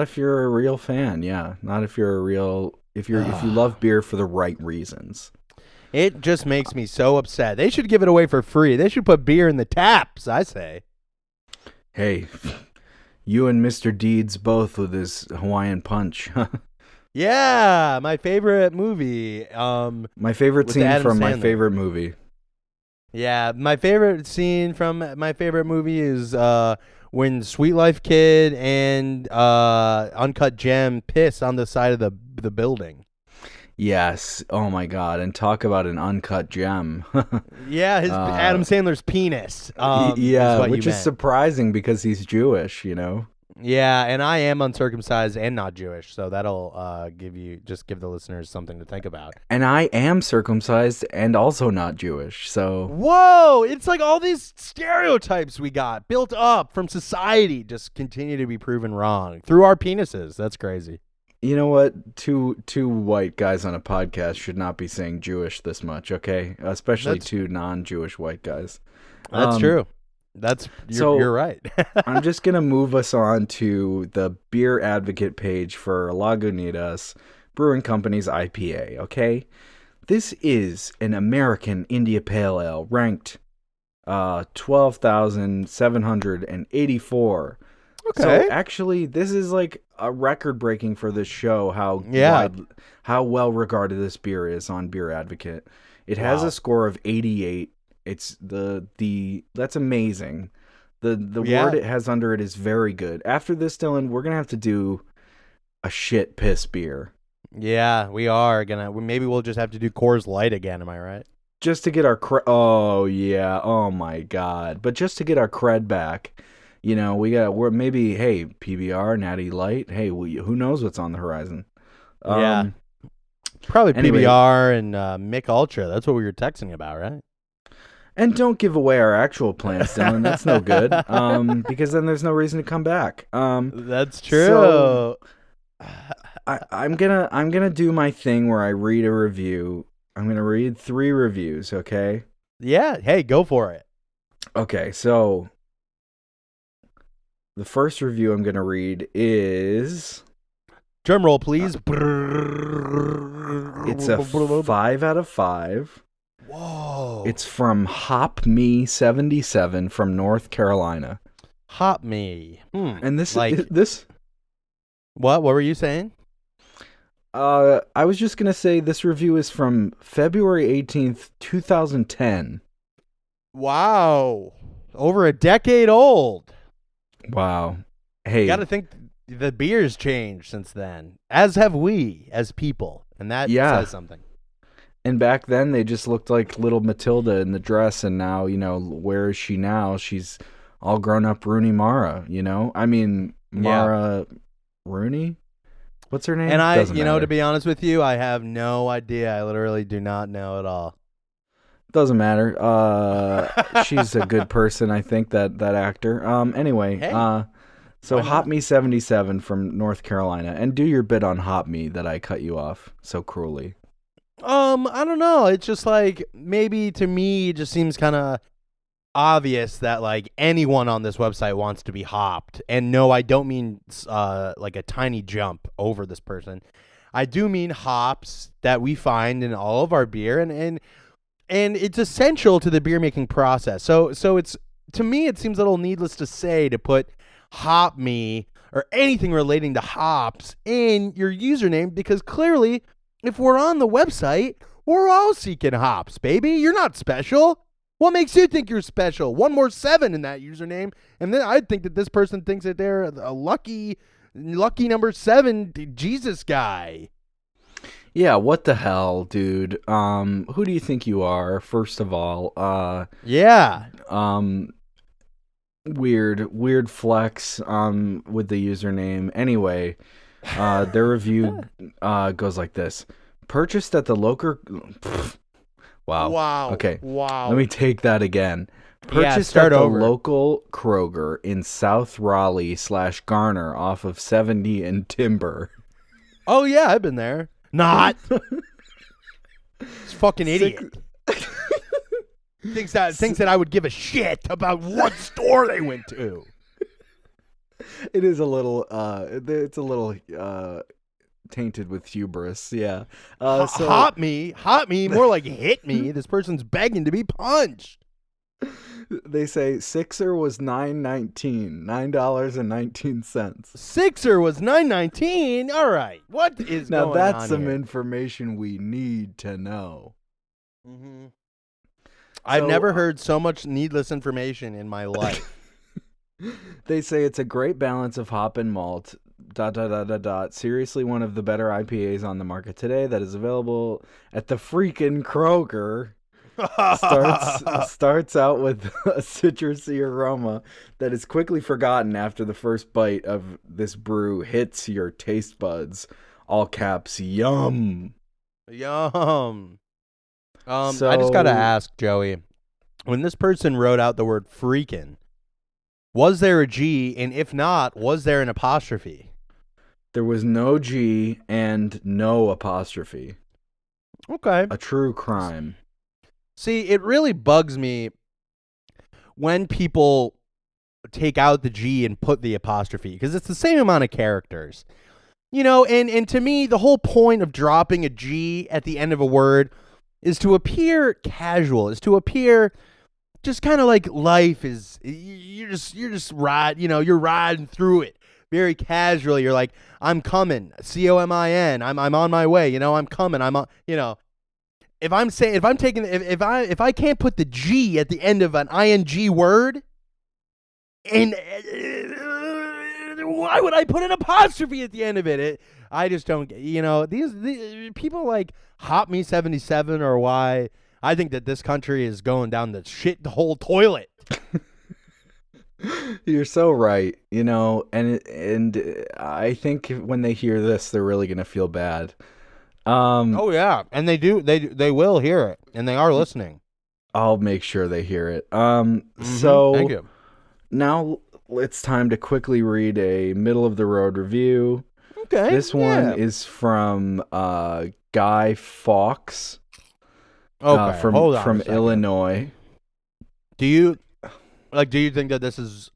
if you're a real fan, yeah. Not if you're a real if you love beer for the right reasons. It just makes me so upset. They should give it away for free. They should put beer in the taps, I say. Hey, you and Mr. Deeds both with his Hawaiian Punch. Yeah, my favorite movie. My favorite scene from my Sandler. favorite movie. Yeah, my favorite scene from my favorite movie is when Sweet Life Kid and Uncut Gem piss on the side of the building. Yes. Oh my God. And talk about an uncut gem. Yeah, Adam Sandler's penis. Yeah, which is surprising because he's Jewish, Yeah, and I am uncircumcised and not Jewish, so that'll give the listeners something to think about. And I am circumcised and also not Jewish, so... Whoa! It's like all these stereotypes we got built up from society just continue to be proven wrong through our penises. That's crazy. You know what? Two white guys on a podcast should not be saying Jewish this much, okay? Especially two non-Jewish white guys. That's true. You're right. I'm just going to move us on to the Beer Advocate page for Lagunitas Brewing Company's IPA, okay? This is an American India Pale Ale ranked 12,784. Okay. So actually, this is like a record breaking for this show. How well regarded this beer is on Beer Advocate. It has a score of 88. It's that's amazing. The word it has under it is very good. After this, Dylan, we're gonna have to do a shit piss beer. Yeah, we are gonna. Maybe we'll just have to do Coors Light again. Am I right? Just to get our oh yeah, oh my God! But just to get our cred back. We're maybe, hey, PBR, Natty Light. Hey, who knows what's on the horizon? Yeah. Probably PBR and Mick Ultra. That's what we were texting about, right? And don't give away our actual plans, Dylan. That's no good. Because then there's no reason to come back. That's true. So I'm gonna do my thing where I read a review. I'm gonna read 3 reviews, okay? Yeah. Hey, go for it. Okay, so The first review I'm going to read is... Drum roll, please. It's a 5 out of 5. Whoa. It's from Hop Me 77 from North Carolina. Hop Me. And this... What were you saying? I was just going to say this review is from February 18th, 2010. Wow. Over a decade old. Wow. Hey. You got to think the beer's changed since then, as have we as people. And that says something. And back then, they just looked like little Matilda in the dress. And now, where is she now? She's all grown up Rooney Mara, I mean, Mara Rooney? What's her name? And Doesn't matter. to be honest with you, I have no idea. I literally do not know at all. Doesn't matter. She's a good person, I think, that actor. Anyway, Hey. So Hop Me 77 from North Carolina. And do your bit on Hop Me that I cut you off so cruelly. I don't know. It's just like, maybe to me, it just seems kind of obvious that like anyone on this website wants to be hopped. And no, I don't mean like a tiny jump over this person. I do mean hops that we find in all of our beer, and it's essential to the beer making process. So it's, to me, it seems a little needless to say to put Hop Me or anything relating to hops in your username, because clearly, if we're on the website, we're all seeking hops, baby. You're not special. What makes you think you're special? One more 7 in that username, and then I'd think that this person thinks that they're a lucky number 7 Jesus guy. Yeah, what the hell, dude? Who do you think you are? First of all, yeah. Weird flex with the username. Anyway, their review goes like this: purchased at the local. Wow. Okay. Wow. Let me take that again. Purchased start at the over. local Kroger in South Raleigh / Garner off of 70 and Timber. Oh yeah, I've been there. Not. It's fucking idiot. Thinks that I would give a shit about what store they went to. It is a little. It's a little tainted with hubris. Yeah. Hop me, more like hit me. This person's begging to be punched. They say Sixer was $9.19. Sixer was $9.19. All right, what is now? Going That's on some here? information we need to know. Mm-hmm. I've never heard so much needless information in my life. They say it's a great balance of hop and malt. ... Seriously, one of the better IPAs on the market today that is available at the freaking Kroger. Starts out with a citrusy aroma that is quickly forgotten after the first bite of this brew hits your taste buds. All caps, yum. Yum. I just gotta ask, Joey, when this person wrote out the word freaking, was there a G, and if not, was there an apostrophe? There was no G and no apostrophe. Okay. A true crime. See, it really bugs me when people take out the G and put the apostrophe, because it's the same amount of characters. And to me, the whole point of dropping a G at the end of a word is to appear casual, is to appear just kind of like life is, you're just you're riding through it very casually. You're like, I'm coming, COMIN, I'm on my way, I'm coming, I'm on, if I can't put the G at the end of an ing word, and why would I put an apostrophe at the end of it? I just don't get, these people like Hop Me 77 or why I think that this country is going down the whole toilet. You're so right, and I think when they hear this, they're really going to feel bad. Oh yeah, and they will hear it, and they are listening. I'll make sure they hear it. So thank you. Now it's time to quickly read a middle of the road review. Okay. This one is from Guy Fawkes. Okay. Hold on from Illinois. Do you think that this is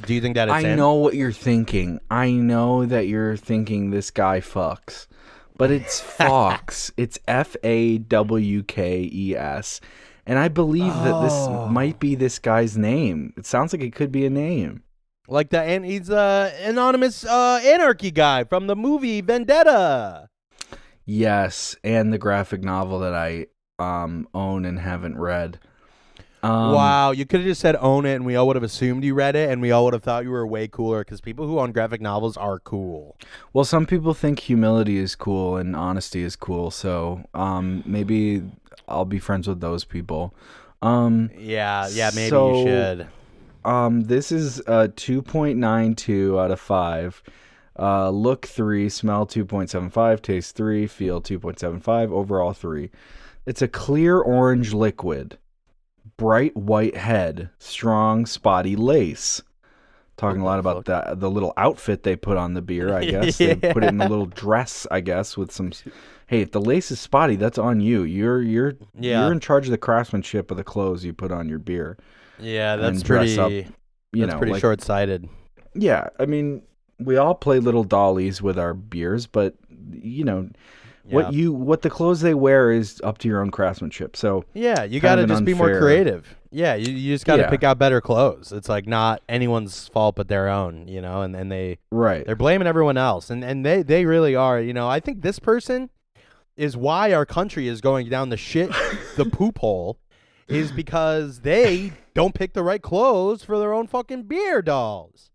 Do you think that it's I know what you're thinking. I know that you're thinking this guy fucks. But it's Fox. It's Fawkes. And I believe that this might be this guy's name. It sounds like it could be a name. Like and he's anonymous anarchy guy from the movie Vendetta. Yes, and the graphic novel that I own and haven't read. Wow, you could have just said own it, and we all would have assumed you read it, and we all would have thought you were way cooler, because people who own graphic novels are cool. Well, some people think humility is cool and honesty is cool, so maybe I'll be friends with those people. Yeah, maybe you should. This is a 2.92 out of 5. Look 3, smell 2.75, taste 3, feel 2.75, overall 3. It's a clear orange liquid. Bright white head, strong spotty lace. Talking a lot about the little outfit they put on the beer, I guess. Yeah. They put it in a little dress, I guess, with some. Hey, if the lace is spotty, that's on you. You're in charge of the craftsmanship of the clothes you put on your beer. Yeah, that's and dress pretty. up, That's pretty short-sighted. Yeah, I mean, we all play little dollies with our beers, but what the clothes they wear is up to your own craftsmanship. So yeah, you got to just be more creative. Yeah, you just got to pick out better clothes. It's like not anyone's fault but their own, and they're blaming everyone else, and they really are. I think this person is why our country is going down the poop hole, is because they don't pick the right clothes for their own fucking beer dolls.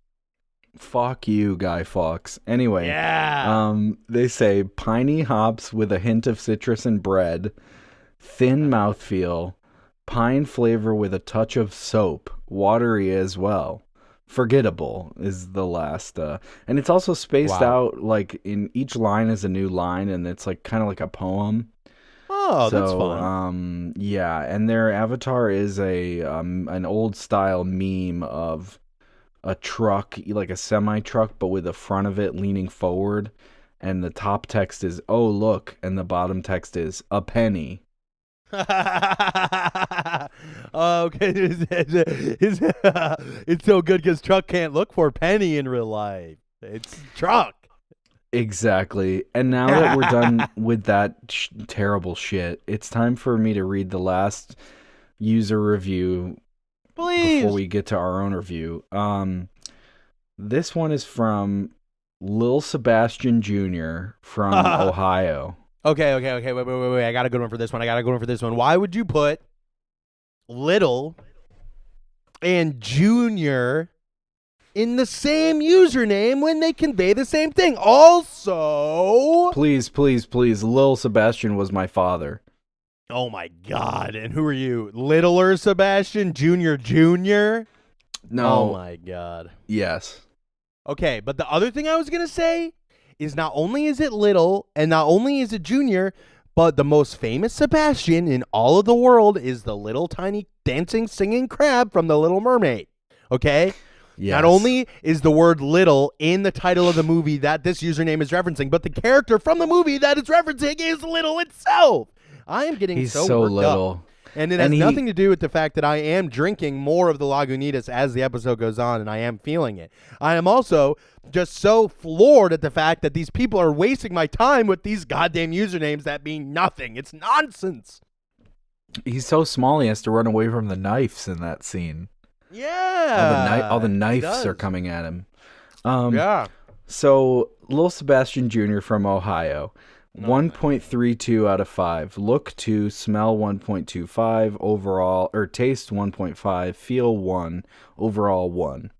Fuck you, Guy Fawkes. Anyway, they say piney hops with a hint of citrus and bread, thin mouthfeel, pine flavor with a touch of soap, watery as well. Forgettable is the last, and it's also spaced out like in each line is a new line, and it's like kind of like a poem. Oh, so, that's fun. Yeah, and their avatar is an old style meme of a truck, like a semi-truck, but with the front of it leaning forward, and the top text is, "Oh, look," and the bottom text is, "A penny." Okay, it's so good because truck can't look for penny in real life. It's truck. Exactly. And now that we're done with that terrible shit, it's time for me to read the last user review. Please. Before we get to our own review. This one is from Lil Sebastian Jr. from Ohio. Okay. Wait. I got a good one for this one. Why would you put Little and Junior in the same username when they convey the same thing? Also, please, Lil Sebastian was my father. Oh my God! And who are you, Littler Sebastian, Junior? No. Oh my God. Yes. Okay, but the other thing I was gonna say is not only is it Little and not only is it Junior, but the most famous Sebastian in all of the world is the little tiny dancing, singing crab from The Little Mermaid. Okay? Yes. Not only is the word little in the title of the movie that this username is referencing, but the character from the movie that it's referencing is Little itself. I am getting He's so worked little. up. And it has nothing to do with the fact that I am drinking more of the Lagunitas as the episode goes on, and I am feeling it. I am also just so floored at the fact that these people are wasting my time with these goddamn usernames that mean nothing. It's nonsense. He's so small he has to run away from the knives in that scene. Yeah. All the knives are coming at him. Yeah. So, Lil Sebastian Jr. from Ohio. 1.32 out of 5. Look 2, smell 1.25, overall, or taste 1.5, feel 1, overall 1.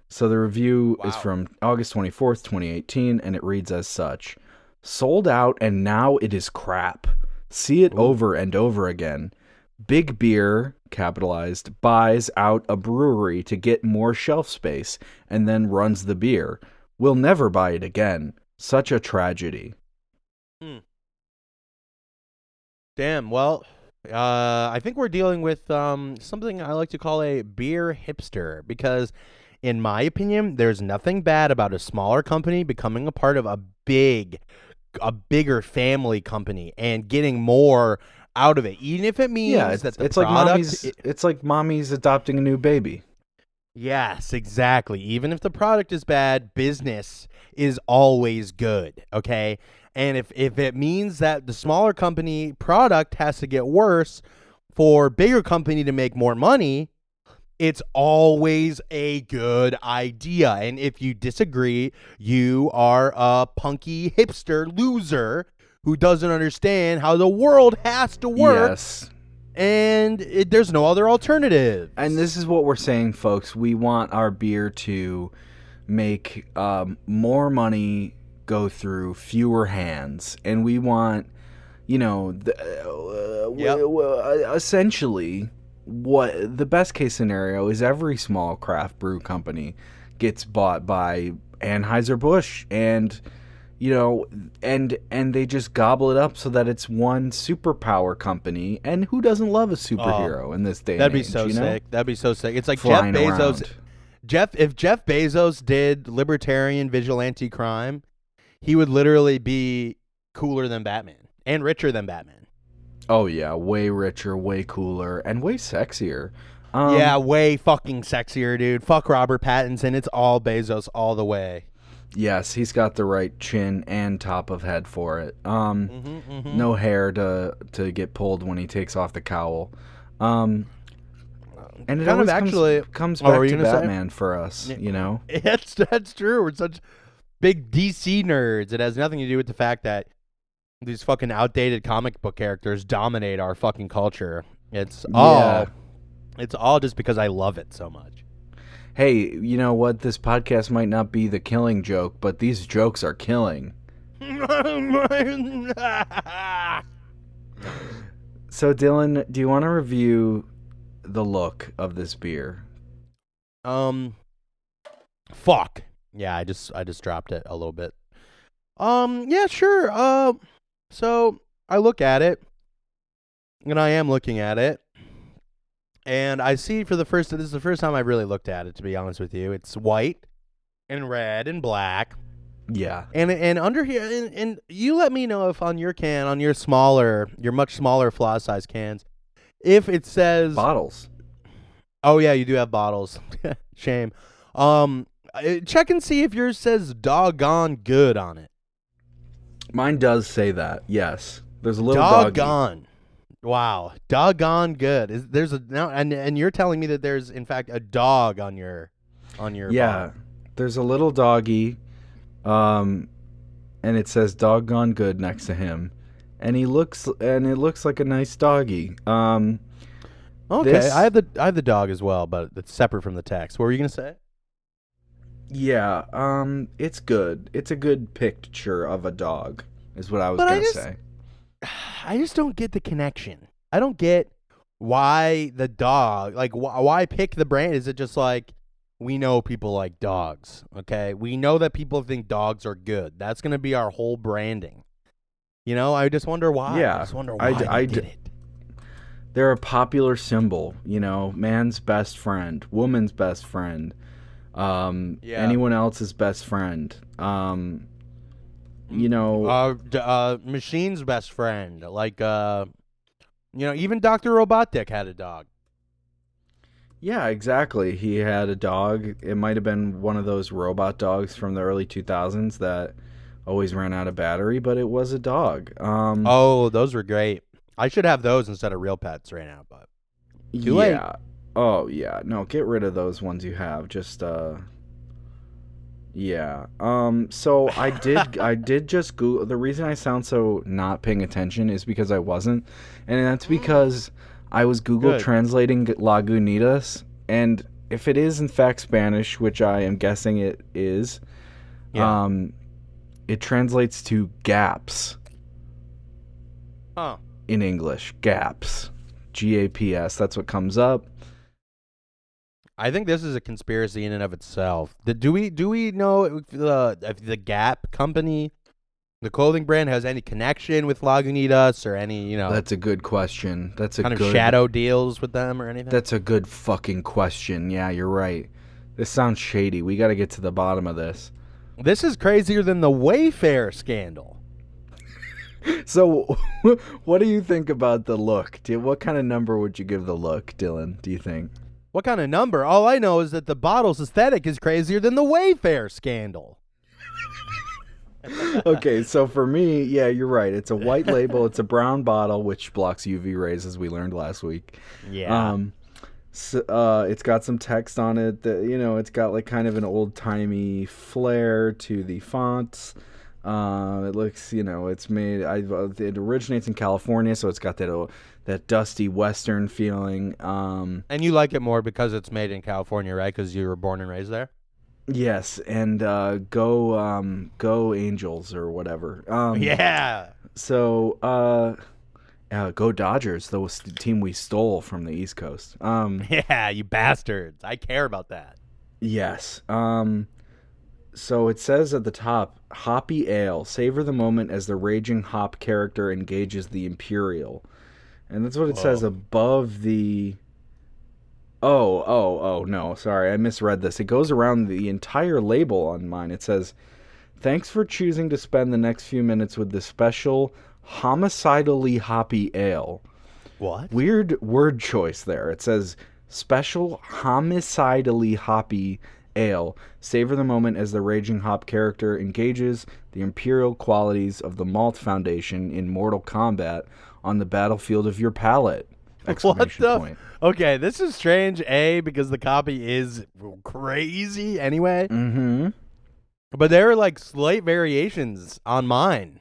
So the review is from August 24th, 2018, and it reads as such. Sold out and now it is crap. See it over and over again. Big Beer, capitalized, buys out a brewery to get more shelf space and then runs the beer. Will never buy it again. Such a tragedy. Damn. Well, I think we're dealing with something I like to call a beer hipster, because in my opinion, there's nothing bad about a smaller company becoming a part of a bigger family company and getting more out of it, even if it means that the it's product, it's like mommy's adopting a new baby. Yes, exactly. Even if the product is bad, business is always good, okay? And if it means that the smaller company product has to get worse for bigger company to make more money, it's always a good idea. And if you disagree, you are a punky hipster loser who doesn't understand how the world has to work. Yes. And there's no other alternative. And this is what we're saying, folks. We want our beer to make more money go through fewer hands. And we want, essentially, what the best case scenario is every small craft brew company gets bought by Anheuser-Busch and and they just gobble it up so that it's one superpower company. And who doesn't love a superhero in this day and age? That'd be so sick. That'd be so sick. It's like Flying Jeff Bezos. around. If Jeff Bezos did libertarian vigilante crime, he would literally be cooler than Batman and richer than Batman. Oh yeah, way richer, way cooler, and way sexier. Yeah, way fucking sexier, dude. Fuck Robert Pattinson. It's all Bezos all the way. Yes, he's got the right chin and top of head for it. No hair to get pulled when he takes off the cowl. And it always comes back to Batman for us, That's true. We're such big DC nerds. It has nothing to do with the fact that these fucking outdated comic book characters dominate our fucking culture. It's all just because I love it so much. Hey, you know what? This podcast might not be the killing joke, but these jokes are killing. So, Dylan, do you want to review the look of this beer? Fuck. Yeah, I just dropped it a little bit. Yeah, sure. So I look at it, and I am looking at it. And I see this is the first time I've really looked at it, to be honest with you. It's white and red and black. Yeah. And under here, and you let me know if on your can, on your much smaller flask size cans, if it says bottles. Oh yeah, you do have bottles. Shame. Check and see if yours says doggone good on it. Mine does say that. Yes. There's a little doggone. doggy. Wow, doggone good. And you're telling me that there's in fact a dog on your yeah. bottle. There's a little doggy, and it says doggone good next to him, and it looks like a nice doggy. Okay, I have the dog as well, but it's separate from the text. What were you gonna say? Yeah, it's good. It's a good picture of a dog, is what I was gonna say. I just don't get the connection. I don't get why the dog, like why pick the brand? Is it just like we know people like dogs, okay? We know that people think dogs are good. That's going to be our whole branding. I just wonder why. Yeah, I just wonder why they did it. They're a popular symbol, man's best friend, woman's best friend, anyone else's best friend. Machine's best friend, like even Dr. Robotnik had a dog. Yeah, exactly. He had a dog. It might have been one of those robot dogs from the early 2000s that always ran out of battery, but it was a dog. Those were great. I should have those instead of real pets right now, but too late. Oh yeah. No, get rid of those ones you have. Just yeah. So I did just Google. The reason I sound so not paying attention is because I wasn't, and that's because I was Google translating Lagunitas, and if it is in fact Spanish, which I am guessing it is, it translates to gaps. Huh. In English, gaps. GAPS. That's what comes up. I think this is a conspiracy in and of itself. Do we know if the Gap company, the clothing brand, has any connection with Lagunitas or any, That's a good question. That's a kind good of shadow deals with them or anything? That's a good fucking question. Yeah, you're right. This sounds shady. We got to get to the bottom of this. This is crazier than the Wayfair scandal. So, what do you think about the look? What kind of number would you give the look, Dylan, do you think? What kind of number? All I know is that the bottle's aesthetic is crazier than the Wayfair scandal. Okay, so for me, yeah, you're right. It's a white label. It's a brown bottle, which blocks UV rays, as we learned last week. Yeah. So, it's got some text on it that, it's got like kind of an old-timey flair to the fonts. It looks, it's made. It originates in California, so it's got that dusty Western feeling. And you like it more because it's made in California, right? Because you were born and raised there. Yes, and go Angels or whatever. Yeah. So, go Dodgers, the team we stole from the East Coast. Yeah, you bastards. I care about that. Yes. So it says at the top, hoppy ale. Savor the moment as the raging hop character engages the Imperial. And that's what it says above the... Oh, no, sorry, I misread this. It goes around the entire label on mine. It says, thanks for choosing to spend the next few minutes with this special homicidally hoppy ale. What? Weird word choice there. It says, special homicidally hoppy ale. Savor the moment as the raging hop character engages the imperial qualities of the malt foundation in mortal combat on the battlefield of your palate. Exclamation point. Okay, this is strange, because the copy is crazy anyway. Mm-hmm. But there are like slight variations on mine.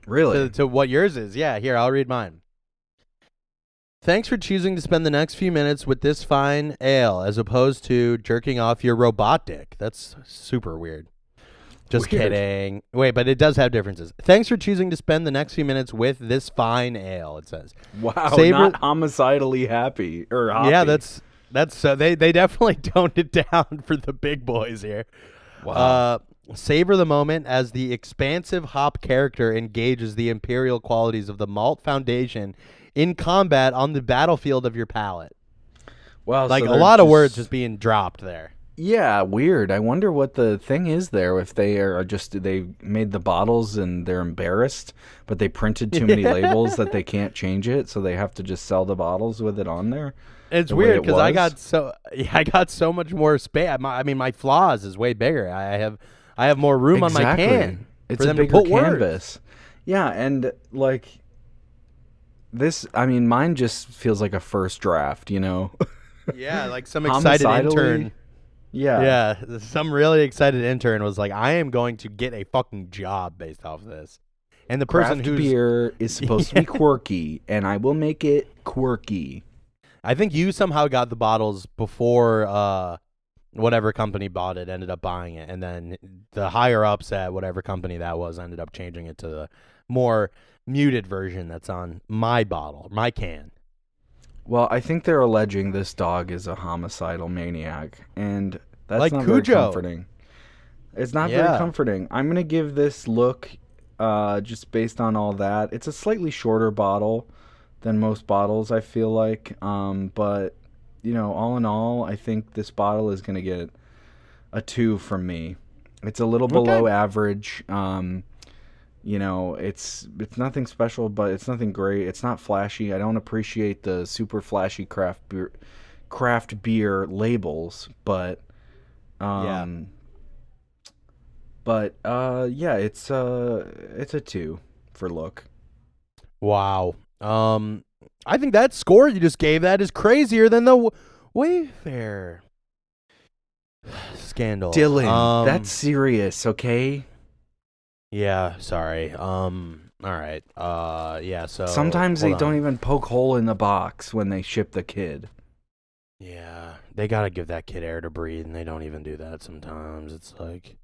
Really? To what yours is. Yeah, here, I'll read mine. Thanks for choosing to spend the next few minutes with this fine ale as opposed to jerking off your robot dick. That's super weird. Just Weird. kidding. Wait, but it does have differences. Thanks for choosing to spend the next few minutes with this fine ale, it says. Wow, Savor- not homicidally happy or hoppy. Yeah, that's they definitely toned it down for the big boys here. Wow. Savor the moment as the expansive hop character engages the imperial qualities of the malt foundation in combat on the battlefield of your palate. Wow, Like so a they're lot of words just being dropped there. Yeah, weird. I wonder what the thing is there. If they are just they made the bottles and they're embarrassed, but they printed too many labels that they can't change it, so they have to just sell the bottles with it on there. It's the way weird it because I was. got so much more space. I mean, my flaws is way bigger. I have more room on my can. It's for a them bigger to put canvas. Words. Yeah, and like this, I mean, mine just feels like a first draft. Yeah, like some excited intern. Yeah. Yeah, some really excited intern was like, I am going to get a fucking job based off this. And the person Craft who's beer is supposed to be quirky, and I will make it quirky. I think you somehow got the bottles before whatever company bought it ended up buying it, and then the higher ups at whatever company that was ended up changing it to the more muted version that's on my bottle, my can. Well, I think they're alleging this dog is a homicidal maniac, and that's like not Cujo. very comforting. It's not very comforting. I'm going to give this look, just based on all that. It's a slightly shorter bottle than most bottles, I feel like. But, all in all, I think this bottle is going to get a 2 from me. It's a little below average. It's nothing special, but it's nothing great. It's not flashy. I don't appreciate the super flashy craft beer labels, but it's a 2 for look. Wow. I think that score you just gave that is crazier than the Wayfair scandal. Dylan, that's serious, okay? Yeah, sorry. All right. So sometimes they don't even poke hole in the box when they ship the kid. Yeah, they gotta give that kid air to breathe, and they don't even do that sometimes. It's like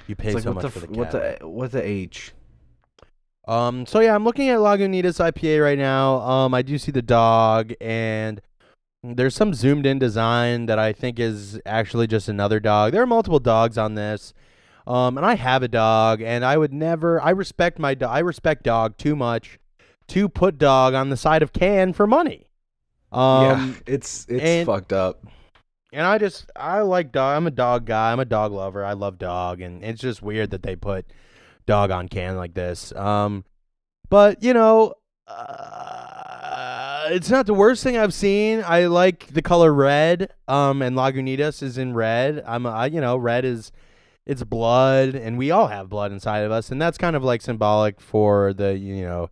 you pay so much for the cat. What's the H? So yeah, I'm looking at Lagunitas IPA right now. I do see the dog, and there's some zoomed in design that I think is actually just another dog. There are multiple dogs on this. And I have a dog, and I would never. I respect my dog. I respect dog too much to put dog on the side of can for money. It's fucked up. And I like dog. I'm a dog guy. I'm a dog lover. I love dog, and it's just weird that they put dog on can like this. But It's not the worst thing I've seen. I like the color red. And Lagunitas is in red. Red is it's blood, and we all have blood inside of us, and that's kind of like symbolic for the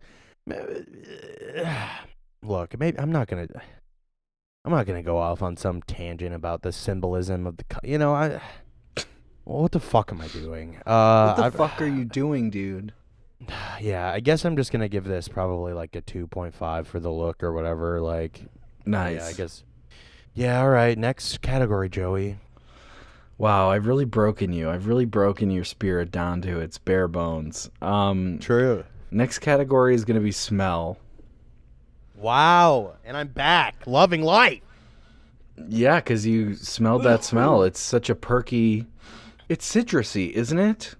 Look, maybe I'm not gonna go off on some tangent about the symbolism of the. What the fuck am I doing? What the fuck are you doing, dude? Yeah, I guess I'm just gonna give this probably like a 2.5 for the look or whatever. Like, nice. Yeah, I guess. Yeah, all right. Next category, Joey. Wow, I've really broken you. I've really broken your spirit down to its bare bones. True. Next category is gonna be smell. Wow, and I'm back, loving life. Yeah, because you smelled that smell. It's such a perky. It's citrusy, isn't it?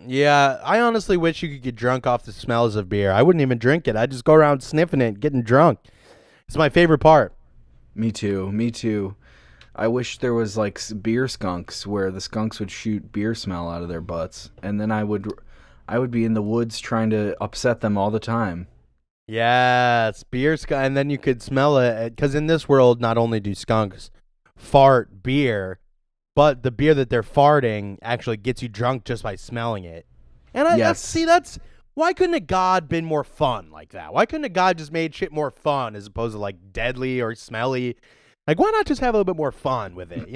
Yeah, I honestly wish you could get drunk off the smells of beer. I wouldn't even drink it. I'd just go around sniffing it, getting drunk. It's my favorite part. Me too. I wish there was like beer skunks where the skunks would shoot beer smell out of their butts, and then I would be in the woods trying to upset them all the time. Yes, beer skunk, and then you could smell it, because in this world, not only do skunks fart beer, but the beer that they're farting actually gets you drunk just by smelling it. And that's why couldn't a god been more fun like that? Why couldn't a god just made shit more fun as opposed to like deadly or smelly? Like, why not just have a little bit more fun with it,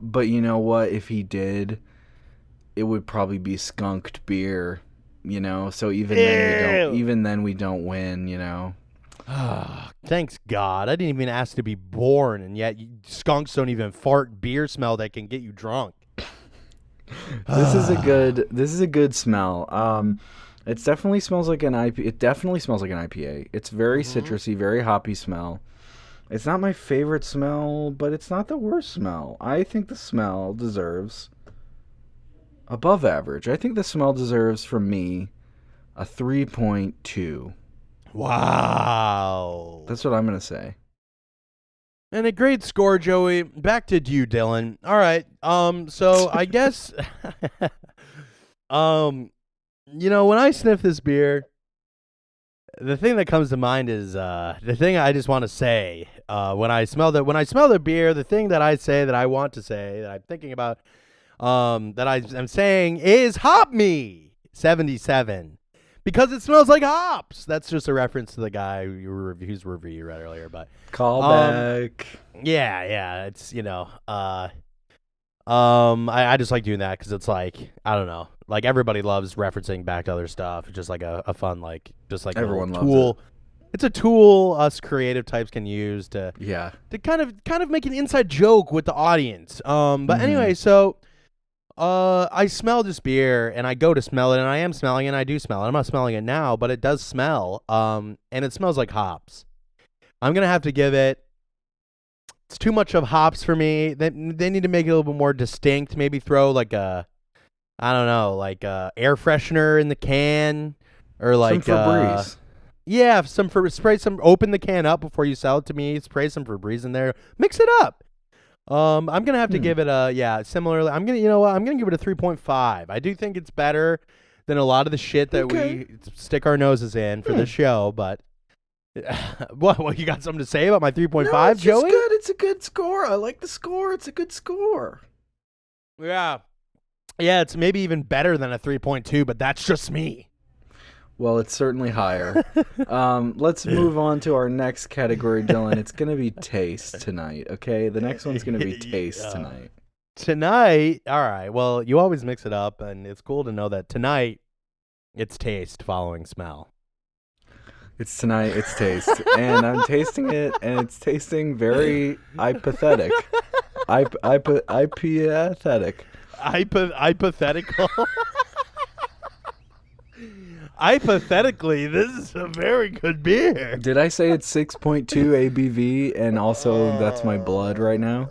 But you know what? If he did, it would probably be skunked beer, So even then we don't win, Thanks God. I didn't even ask to be born, and yet skunks don't even fart beer smell that can get you drunk. This is a good smell. It definitely smells like an IPA. It definitely smells like an IPA. It's very citrusy, very hoppy smell. It's not my favorite smell, but it's not the worst smell. I think the smell deserves above average. I think the smell deserves from me a 3.2. Wow. That's what I'm going to say. And a great score, Joey. Back to you, Dylan. All right. So I guess when I sniff this beer, the thing that comes to mind is the thing I just want to say. When I smell the beer, the thing that I say that I want to say, that I'm thinking about, that I'm saying is hop me 77. Because it smells like hops. That's just a reference to the guy whose review you read earlier. But callback. Yeah. It's I just like doing that because it's like, I don't know, like everybody loves referencing back to other stuff. It's just like a fun, like, just like everyone a loves tool. it. It's a tool us creative types can use to kind of make an inside joke with the audience. But anyway, so. I smell this beer, and I go to smell it, and I am smelling it, and I do smell it. I'm not smelling it now, but it does smell, and it smells like hops. I'm going to have to give it, it's too much of hops for me. They need to make it a little bit more distinct, maybe throw like a air freshener in the can, or like some Febreze. Yeah, open the can up before you sell it to me, spray some Febreze in there, mix it up. I'm gonna have to give it similarly. I'm gonna give it a 3.5. I do think it's better than a lot of the shit that we stick our noses in for the show. But what you got something to say about my 3.5, Joey? Good. It's a good score. I like the score. It's a good score. Yeah, it's maybe even better than a 3.2, but that's just me. Well, it's certainly higher. Let's move on to our next category, Dylan. It's going to be taste tonight, okay? The next one's going to be taste tonight. Tonight? All right. Well, you always mix it up, and it's cool to know that tonight it's taste following smell. It's taste. And I'm tasting it, and it's tasting very hypothetic. Hypothetical. Hypothetically, this is a very good beer. Did I say it's 6.2 ABV, and also that's my blood right now?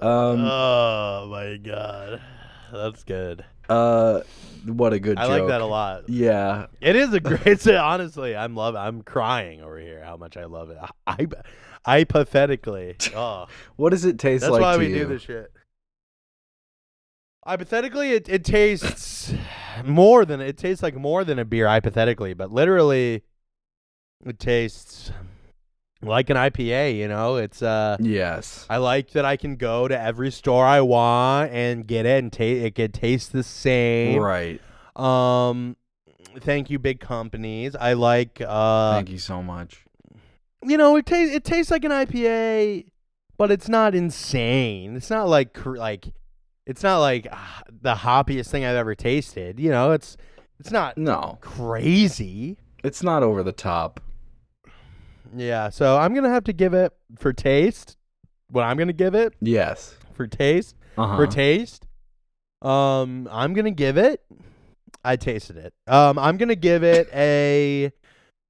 Oh my god, that's good. What a good joke. I like that a lot. Yeah, it is a great. Honestly, I'm crying over here. How much I love it. Hypothetically, what does it taste like to you? That's why we do this shit. Hypothetically, it tastes like more than a beer. Hypothetically, but literally, it tastes like an IPA, you know, it's Yes. I like that I can go to every store I want and get it, and it can taste the same. Right. Thank you, big companies. I like. Thank you so much. You know, it tastes like an IPA, but it's not insane. It's not like it's not like the hoppiest thing I've ever tasted. You know, it's not crazy. It's not over the top. Yeah, so I'm gonna have to give it for taste. What I'm gonna give it? Yes. For taste. For taste. I'm gonna give it. I tasted it. I'm gonna give it a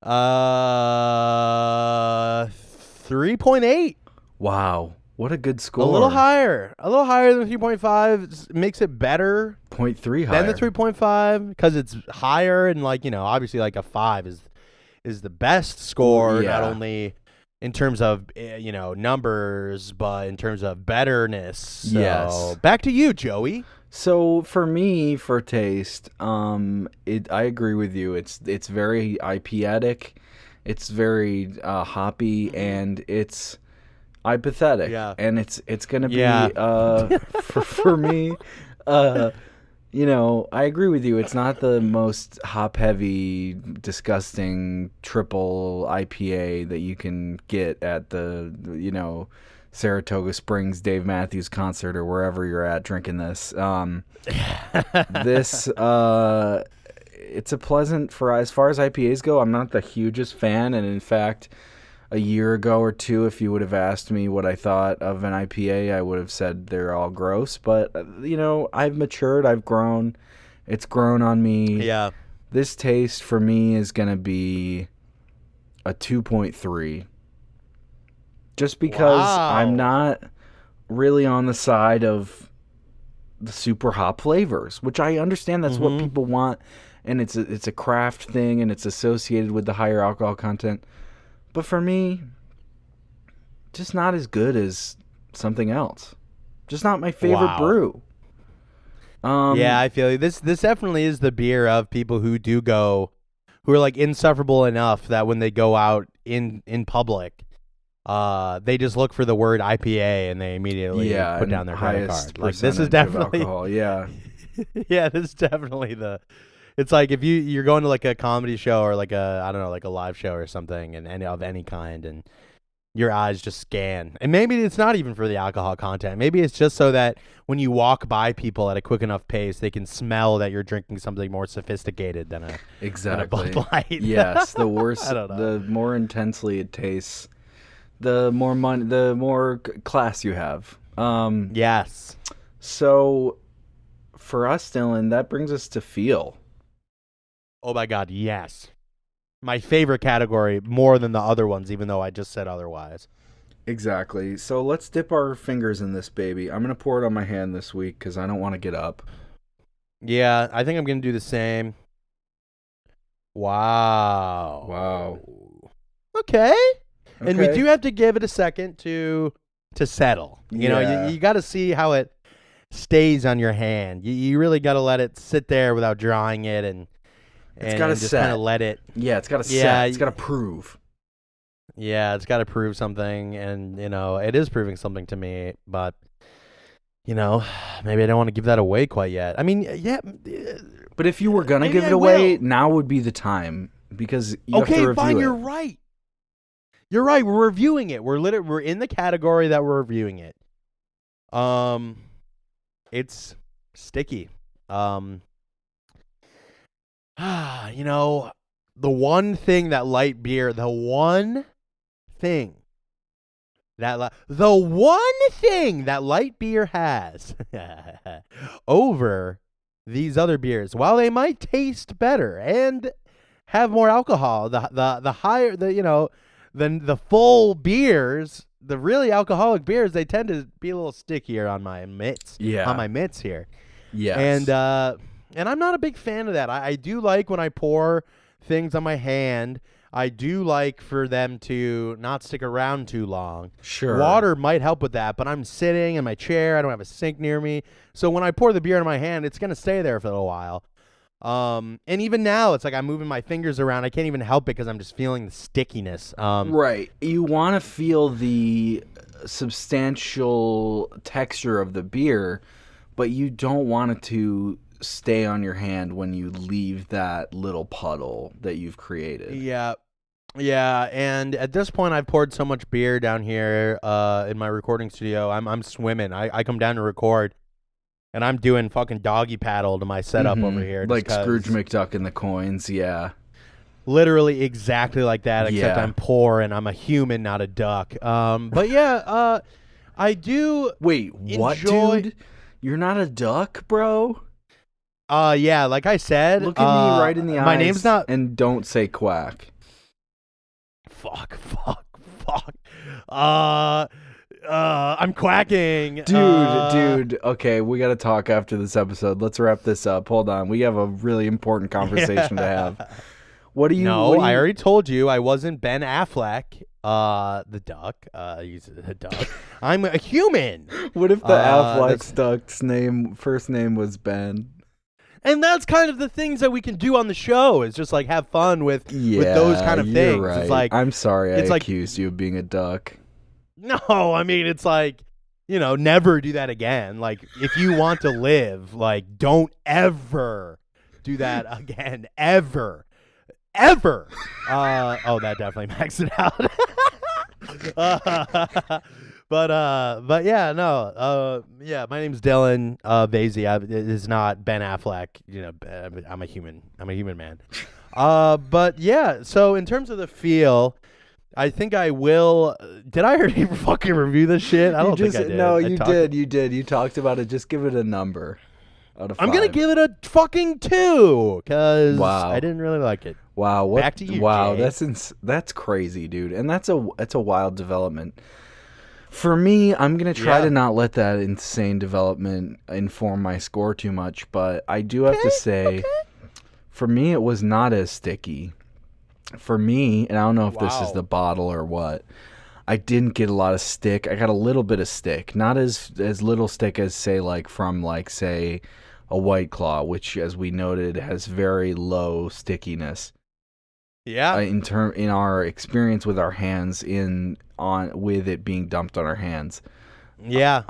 3.8. Wow. What a good score. A little higher than 3.5. Makes it better. 0.3 higher Than the 3.5 because it's higher, and like, you know, obviously like a 5 is the best score, Yeah. not only in terms of, you know, numbers, but in terms of betterness. So, Yes. back to you, Joey. So for me, for taste, I agree with you. It's very IPA-ic. It's very hoppy, and it's IPA-thetic. Yeah. And it's gonna be Yeah. for me. You know, I agree with you. It's not the most hop-heavy, disgusting triple IPA that you can get at the, you know, Saratoga Springs Dave Matthews concert or wherever you're at drinking this. This it's a pleasant, for as far as IPAs go, I'm not the hugest fan, and in fact, a year ago or two, if you would have asked me what I thought of an IPA, I would have said they're all gross. But, you know, I've matured. I've grown. It's grown on me. Yeah. This taste for me is going to be a 2.3. Just because I'm not really on the side of the super hop flavors, which I understand that's what people want. And it's a craft thing, and it's associated with the higher alcohol content. But for me, just not as good as something else. Just not my favorite brew. Yeah, I feel you. This definitely is the beer of people who are like insufferable enough that when they go out in public, they just look for the word IPA and they immediately put down their credit card. Like, this is definitely alcohol. Yeah. Yeah, this is definitely it's like if you're going to like a comedy show or like I don't know, like a live show or something, and of any kind, and your eyes just scan. And maybe it's not even for the alcohol content. Maybe it's just so that when you walk by people at a quick enough pace, they can smell that you're drinking something more sophisticated than a Bud Light. Yes, the worse, I don't know. the more intensely it tastes, the more money, the more class you have. Yes. So for us, Dylan, that brings us to feel. Oh my God, yes. My favorite category more than the other ones, even though I just said otherwise. Exactly. So let's dip our fingers in this baby. I'm going to pour it on my hand this week because I don't want to get up. Yeah, I think I'm going to do the same. Wow. Okay. And we do have to give it a second to settle. You know, you got to see how it stays on your hand. You really got to let it sit there without drying it, and it's got to just set. kind of let it. Yeah, it's got to set. It's got to prove. Yeah, it's got to prove something, and you know, it is proving something to me. But you know, maybe I don't want to give that away quite yet. I mean, yeah. But if you were gonna give it away, now would be the time because you have to review fine. it. You're right. You're right. We're reviewing it. We're in the category that we're reviewing it. It's sticky. You know, the one thing that light beer has over these other beers, while they might taste better and have more alcohol, the higher the full beers, the really alcoholic beers, they tend to be a little stickier on my mitts. Yeah. On my mitts here. Yes. And I'm not a big fan of that. I do like when I pour things on my hand, I do like for them to not stick around too long. Sure. Water might help with that, but I'm sitting in my chair. I don't have a sink near me. So when I pour the beer in my hand, it's going to stay there for a little while. And even now, it's like I'm moving my fingers around. I can't even help it because I'm just feeling the stickiness. Right. You want to feel the substantial texture of the beer, but you don't want it to stay on your hand when you leave that little puddle that you've created. Yeah. Yeah, and at this point, I've poured so much beer down here in my recording studio. I'm swimming. I come down to record, and I'm doing fucking doggy paddle to my setup over here. Like Scrooge McDuck and the coins, yeah. Literally exactly like that, except Yeah. I'm poor and I'm a human, not a duck. But yeah, I do. Wait, what, enjoy- dude? You're not a duck, bro? Yeah, like I said, Look at me right in the eyes. My name's not. And don't say quack. Fuck. I'm quacking. Dude. Okay, we got to talk after this episode. Let's wrap this up. Hold on. We have a really important conversation to have. What do you... No, I already told you I wasn't Ben Affleck, the duck. He's a duck. I'm a human. What if the Affleck duck's first name was Ben? And that's kind of the things that we can do on the show is just like have fun with those kind of things. Right. It's like I'm sorry I it's like- accused you of being a duck. no, I mean it's like, never do that again. Like if you want to live, like don't ever do that again. Ever. Oh, that definitely maxed it out. But yeah, no. Yeah, my name's Dylan Vasey. It is not Ben Affleck. I'm a human. I'm a human man. But yeah. So in terms of the feel, I think I will. Did I already fucking review this shit? I don't think I did. No, you did. You did. You talked about it. Just give it a number out of 5. I'm gonna give it a fucking 2 because Wow. I didn't really like it. Wow. Back to you, Wow. Jay. That's crazy, dude. And that's a wild development. For me, I'm going to try to not let that insane development inform my score too much, but I do have to say, for me, it was not as sticky. For me, and I don't know if this is Wow. the bottle or what, I didn't get a lot of stick. I got a little bit of stick. Not as little stick as, say, say, a White Claw, which, as we noted, has very low stickiness. Yeah. In our experience with our hands with it being dumped on our hands. Yeah.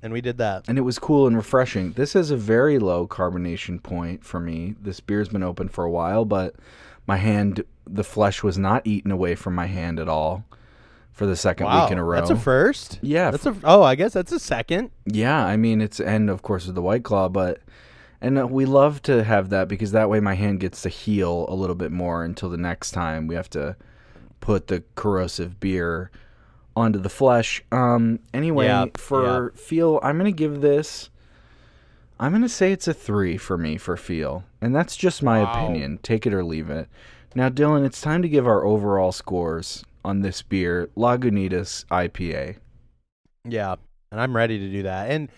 And we did that. And it was cool and refreshing. This has a very low carbonation point for me. This beer's been open for a while, but my hand, the flesh was not eaten away from my hand at all for the second week in a row. That's a first. Yeah. I guess that's a second. Yeah, I mean, and of course with the White Claw, and we love to have that because that way my hand gets to heal a little bit more until the next time we have to put the corrosive beer onto the flesh. Anyway, feel, I'm going to say it's a 3 for me for feel. And that's just my opinion. Take it or leave it. Now, Dylan, it's time to give our overall scores on this beer, Lagunitas IPA. Yeah, and I'm ready to do that. And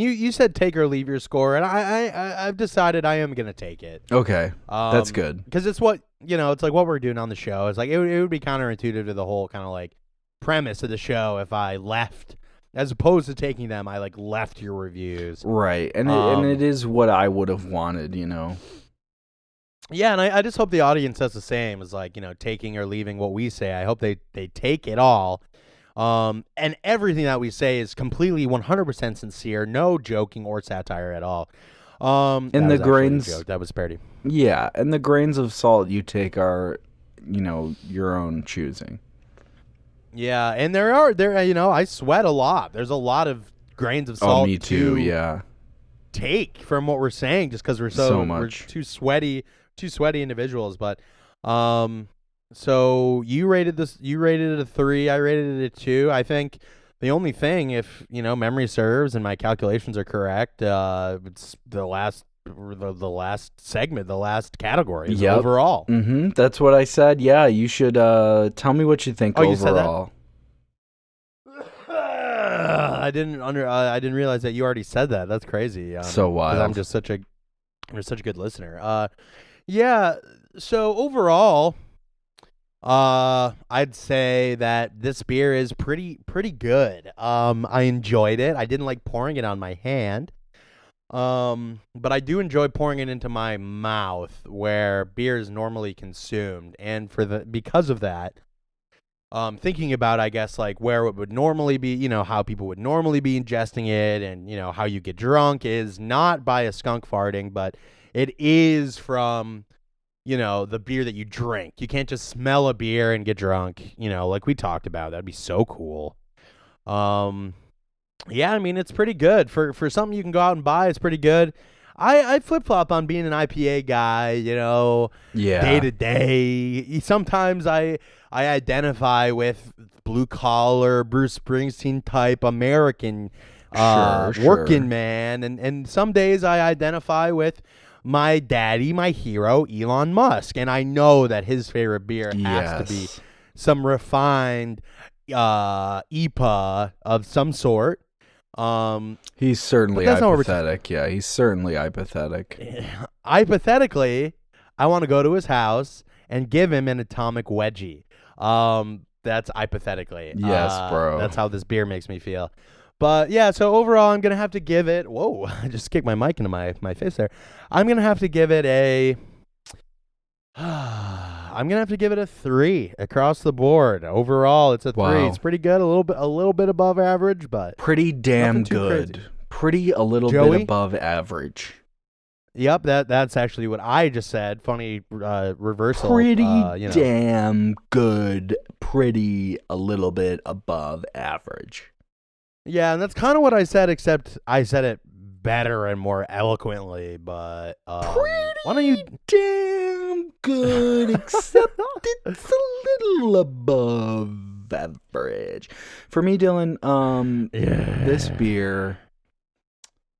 you said take or leave your score, and I've decided I am gonna take it. Okay, that's good. Because it's what it's like what we're doing on the show. It's like it would be counterintuitive to the whole kind of like premise of the show if I left, as opposed to taking them. I left your reviews, right? And it is what I would have wanted, Yeah, and I just hope the audience does the same. Is taking or leaving what we say. I hope they take it all. And everything that we say is completely 100% sincere, no joking or satire at all. And the grains, a joke. That was parody. Yeah, and the grains of salt you take are, your own choosing. Yeah, and there I sweat a lot. There's a lot of grains of salt. Oh, me too. Yeah. Take from what we're saying, just because we're we're too sweaty individuals. But, so you rated it a 3. I rated it a 2. I think the only thing, if memory serves and my calculations are correct, it's the last segment, the last category overall. Mm-hmm. That's what I said. Yeah, you should tell me what you think overall. You said that? I didn't realize that you already said that. That's crazy. So wild. 'Cause I'm just such a good listener. Yeah. So overall, I'd say that this beer is pretty good. I enjoyed it. I didn't like pouring it on my hand. But I do enjoy pouring it into my mouth where beer is normally consumed, and because of that, thinking about, I guess, like where it would normally be, how people would normally be ingesting it, and how you get drunk is not by a skunk farting, but it is from the beer that you drink. You can't just smell a beer and get drunk, like we talked about. That'd be so cool. Yeah, I mean, it's pretty good for something you can go out and buy. It's pretty good. I flip flop on being an IPA guy, Yeah. day to day. Sometimes I identify with blue collar, Bruce Springsteen type American Sure. working man, and some days I identify with my daddy, my hero, Elon Musk, and I know that his favorite beer has to be some refined IPA of some sort. He's certainly that's not what we're hypothetic. Yeah, he's certainly hypothetic. Hypothetically, I want to go to his house and give him an atomic wedgie. That's hypothetically. Yes, bro. That's how this beer makes me feel. But yeah, so overall, I'm gonna have to give it. Whoa! I just kicked my mic into my face there. I'm gonna have to give it a. I'm gonna have to give it a 3 across the board. Overall, it's a 3. Wow. It's pretty good. A little bit above average, but Pretty damn nothing too good. crazy. Pretty a little Joey? bit above average. Yep, that's actually what I just said. Funny reversal. Pretty damn good. Pretty a little bit above average. Yeah, and that's kind of what I said, except I said it better and more eloquently. But why don't you? Damn good, except it's a little above average. For me, Dylan, this beer,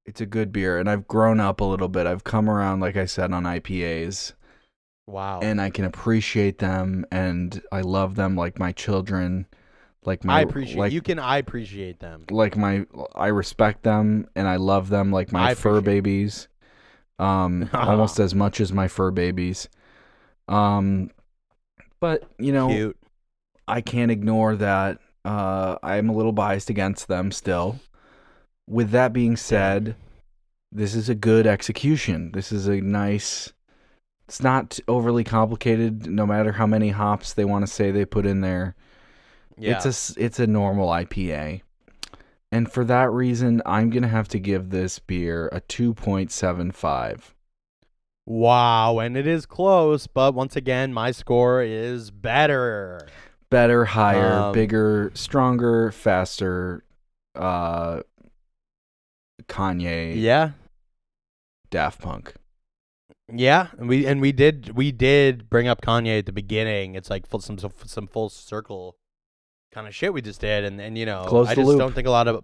it's a good beer, and I've grown up a little bit. I've come around, like I said, on IPAs. Wow. And I can appreciate them, and I love them like my children. I appreciate them. I respect them, and I love them like my fur babies. Almost as much as my fur babies. But Cute. I can't ignore that I'm a little biased against them still. With that being said, this is a good execution. This is a nice. It's not overly complicated, no matter how many hops they want to say they put in there. Yeah. It's a normal IPA. And for that reason, I'm going to have to give this beer a 2.75. Wow, and it is close, but once again, my score is better. Better, higher, bigger, stronger, faster, Kanye. Yeah. Daft Punk. Yeah, and we did bring up Kanye at the beginning. It's like some full circle kind of shit we just did, and Close I the just loop. don't think a lot of.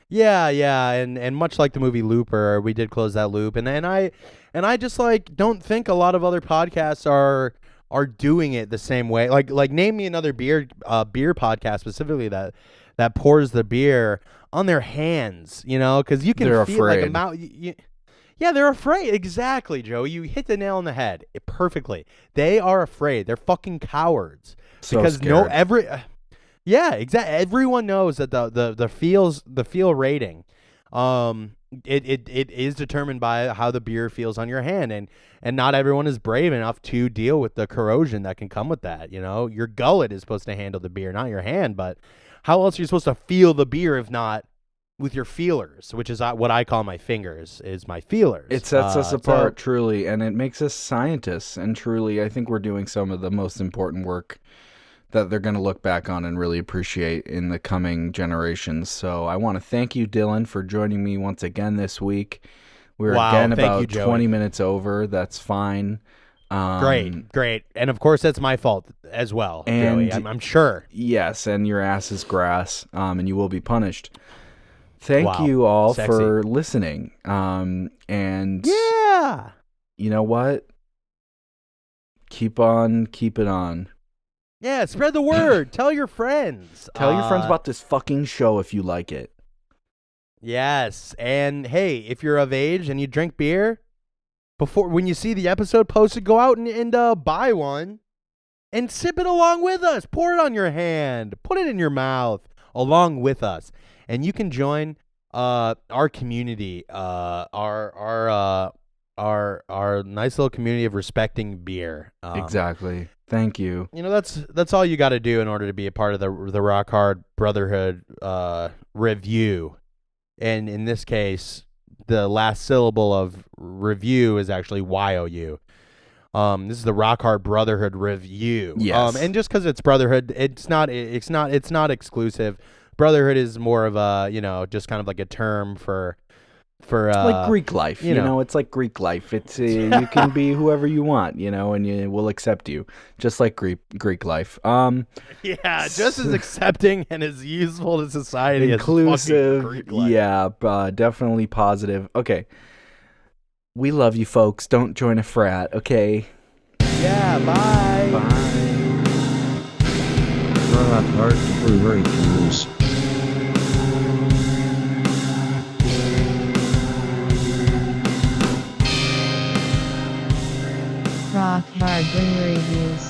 Yeah, and much like the movie Looper, we did close that loop, and I just don't think a lot of other podcasts are doing it the same way. Like name me another beer podcast specifically that pours the beer on their hands, because you can They're feel like a afraid. mouth. Yeah, they're afraid. Exactly, Joe. You hit the nail on the head perfectly. They are afraid. They're fucking cowards. So Because scared. yeah, exactly. Everyone knows that the feel rating, it is determined by how the beer feels on your hand, and not everyone is brave enough to deal with the corrosion that can come with that. Your gullet is supposed to handle the beer, not your hand. But how else are you supposed to feel the beer if not with your feelers, which is what I call my fingers, is my feelers. It sets us apart, truly, and it makes us scientists. And truly, I think we're doing some of the most important work that they're going to look back on and really appreciate in the coming generations. So I want to thank you, Dylan, for joining me once again this week. We're again about 20 minutes over. That's fine. Great. And of course, that's my fault as well, and Joey. I'm sure. Yes, and your ass is grass, and you will be punished. Thank Wow. you all Sexy. for listening. And Yeah. you know what? Keep it on. Yeah, spread the word. Tell your friends. Tell your friends about this fucking show if you like it. Yes. And hey, if you're of age and you drink beer, when you see the episode posted, go out and buy one and sip it along with us. Pour it on your hand. Put it in your mouth along with us. And you can join our community, our nice little community of respecting beer. Exactly. Thank you. You know, that's all you got to do in order to be a part of the Rock Hard Brotherhood review. And in this case, the last syllable of review is actually YOU. This is the Rock Hard Brotherhood review. Yes. And just because it's Brotherhood, it's not exclusive. Brotherhood is more of a, just kind of like a term for like Greek life, you know. it's like Greek life. It's you can be whoever you want, and we'll accept you, just like Greek life. Yeah, just as accepting and as useful to society inclusive, as fucking Greek life. Yeah, definitely positive. Okay, we love you, folks. Don't join a frat, okay? Yeah, bye. Rock Hard Brew Reviews. Rock Hard Brew Reviews.